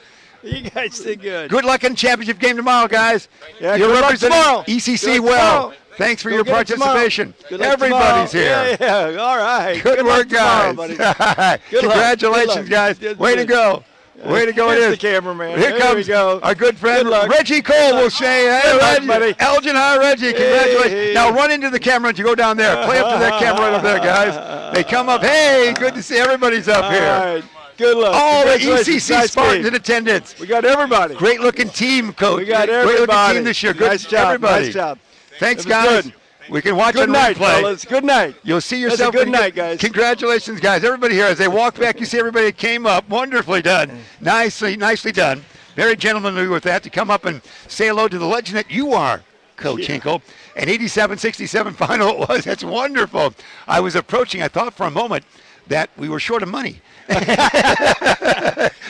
You guys did good. Good luck in the championship game tomorrow, guys. Yeah, You're good luck representing tomorrow. ECC Good well. tomorrow. Thanks for Go your get it tomorrow. participation. Good luck Everybody's tomorrow. here. Yeah, all right. Good work, tomorrow, guys. buddy. Congratulations, guys. Way to go. Way to go. Here's It is. the cameraman. Here There comes we go. our good friend Good luck. Reggie Cole. Will say, hey, Good luck, Reggie. buddy. Elgin, hi, Reggie. Congratulations. Hey. Now run into the camera and you go down there. Play up to that camera right up there, guys. They come up. Hey, good to see everybody's up here. All right. Good luck. All the Congratulations. ECC Nice Spartans game. in attendance. We got everybody. Great looking team, Coach. We got Great everybody. looking team this year. Good, Nice job. everybody. Nice job. Thanks, It was guys. good. We can watch Good on night, replay. fellas. Good night. You'll see That's a yourself. good night, guys. Congratulations, guys. Everybody here, as they walk back, you see everybody that came up. Wonderfully done. Nicely done. Very gentlemanly with that to come up and say hello to the legend that you are, Coach Hinkle. An 87-67 final it was. That's wonderful. I was approaching. I thought for a moment that we were short of money.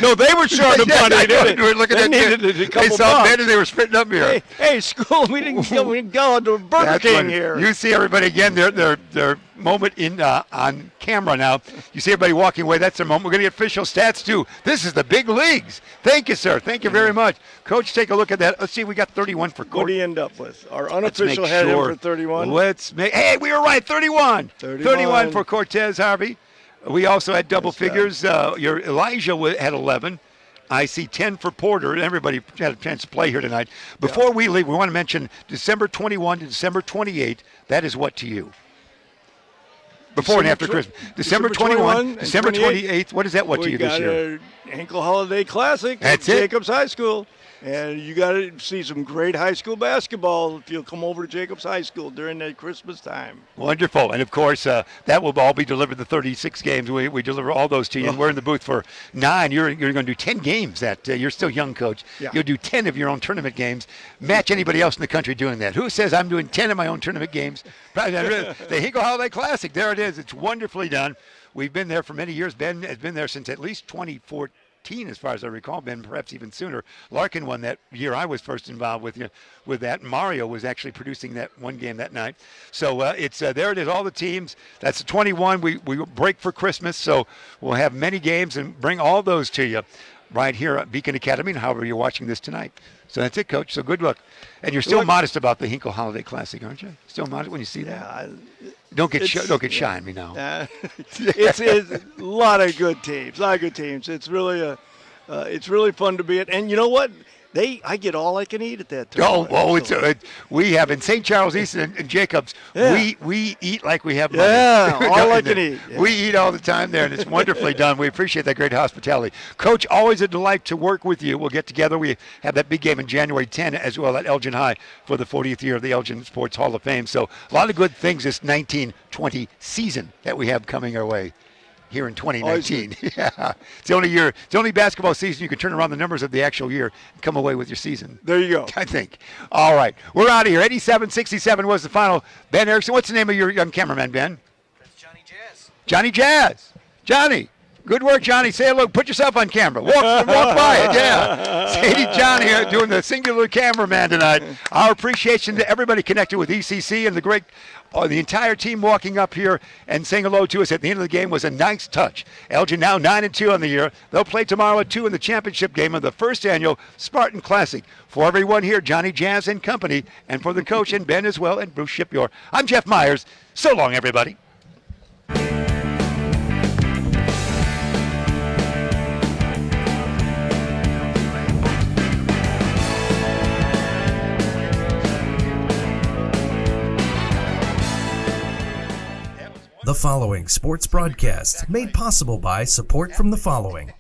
No, No, they were short of money. We're looking They at needed a couple they saw bucks. Ben and they were spitting up here. Hey, school, we didn't go to Burger That's King what- here. You see everybody again, their moment in on camera now. You see everybody walking away. That's their moment. We're going to get official stats too. This is the big leagues. Thank you, sir. Thank you very much. Coach, take a look at that. Let's see, we got 31 for What Court. do you end up with? Our Let's make unofficial had him sure. for 31. Hey, we were right, 31. 31 for Cortez Harvey. We also had double Nice job. figures. Your Elijah had 11. I see 10 for Porter. Everybody had a chance to play here tonight. Before we leave, we want to mention December 21 to December 28. That is what to you? Before and after Christmas. December 21, December 28th. What is that what to you this year? We got a Hinkle Holiday Classic That's at it. Jacobs High School. And you got to see some great high school basketball if you'll come over to Jacobs High School during that Christmas time. Wonderful. And, of course, that will all be delivered, the 36 games. We deliver all those to you. And we're in the booth for 9. You're going to do 10 games. You're still young, Coach. Yeah. You'll do 10 of your own tournament games. Match anybody else in the country doing that. Who says I'm doing 10 of my own tournament games? The Hinkle Holiday Classic. There it is. It's wonderfully done. We've been there for many years. Ben has been there since at least 2014. As far as I recall, Ben, perhaps even sooner. Larkin won that year I was first involved with that. Mario was actually producing that one game that night. So it's there it is, all the teams. That's the 21. We break for Christmas, so we'll have many games and bring all those to you right here at Beacon Academy and however you're watching this tonight. So that's it, Coach. So good luck. And you're still modest about the Hinkle Holiday Classic, aren't you? Still modest when you see that? Don't get shy on me now. It's a lot of good teams. It's really it's really fun to be at. And you know what? I get all I can eat at that tournament. We have in St. Charles East and Jacobs. Yeah. We eat like we have money. Yeah, all I can eat. Yeah. We eat all the time there, and it's wonderfully done. We appreciate that great hospitality, Coach. Always a delight to work with you. We'll get together. We have that big game in January 10 as well at Elgin High for the 40th year of the Elgin Sports Hall of Fame. So a lot of good things this 1920 season that we have coming our way here in 2019. Yeah, it's the only basketball season you can turn around the numbers of the actual year and come away with your season. There you go. I think. All right, we're out of here. 87-67 was the final. Ben Erickson, what's the name of your young cameraman, Ben? That's Johnny Jazz. Johnny Jazz. Johnny. Good work, Johnny. Say hello. Put yourself on camera. Walk by it. Yeah. Sadie John here doing the singular cameraman tonight. Our appreciation to everybody connected with ECC and the entire team walking up here and saying hello to us at the end of the game was a nice touch. Elgin now 9-2 on the year. They'll play tomorrow at 2 in the championship game of the first annual Spartan Classic. For everyone here, Johnny Jazz and company, and for the coach and Ben as well, and Bruce Shipyor. I'm Jeff Myers. So long, everybody. The following sports broadcast made possible by support from the following.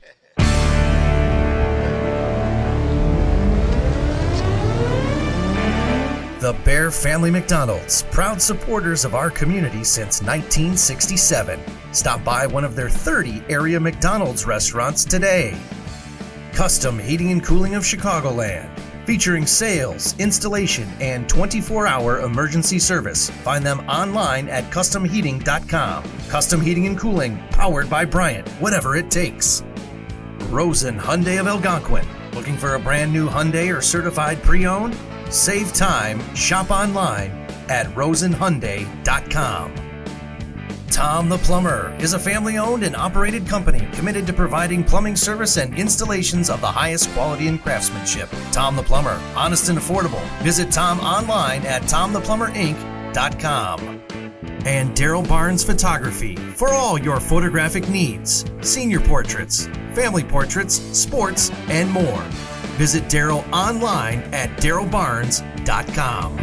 The Bear Family McDonald's, proud supporters of our community since 1967. Stop by one of their 30 area McDonald's restaurants today. Custom Heating and Cooling of Chicagoland, featuring sales, installation, and 24-hour emergency service. Find them online at customheating.com. Custom Heating and Cooling, powered by Bryant, whatever it takes. Rosen Hyundai of Algonquin. Looking for a brand new Hyundai or certified pre-owned? Save time, shop online at rosenhyundai.com. Tom the Plumber is a family-owned and operated company committed to providing plumbing service and installations of the highest quality and craftsmanship. Tom the Plumber, honest and affordable. Visit Tom online at tomtheplumberinc.com. And Daryl Barnes Photography for all your photographic needs. Senior portraits, family portraits, sports, and more. Visit Daryl online at darylbarnes.com.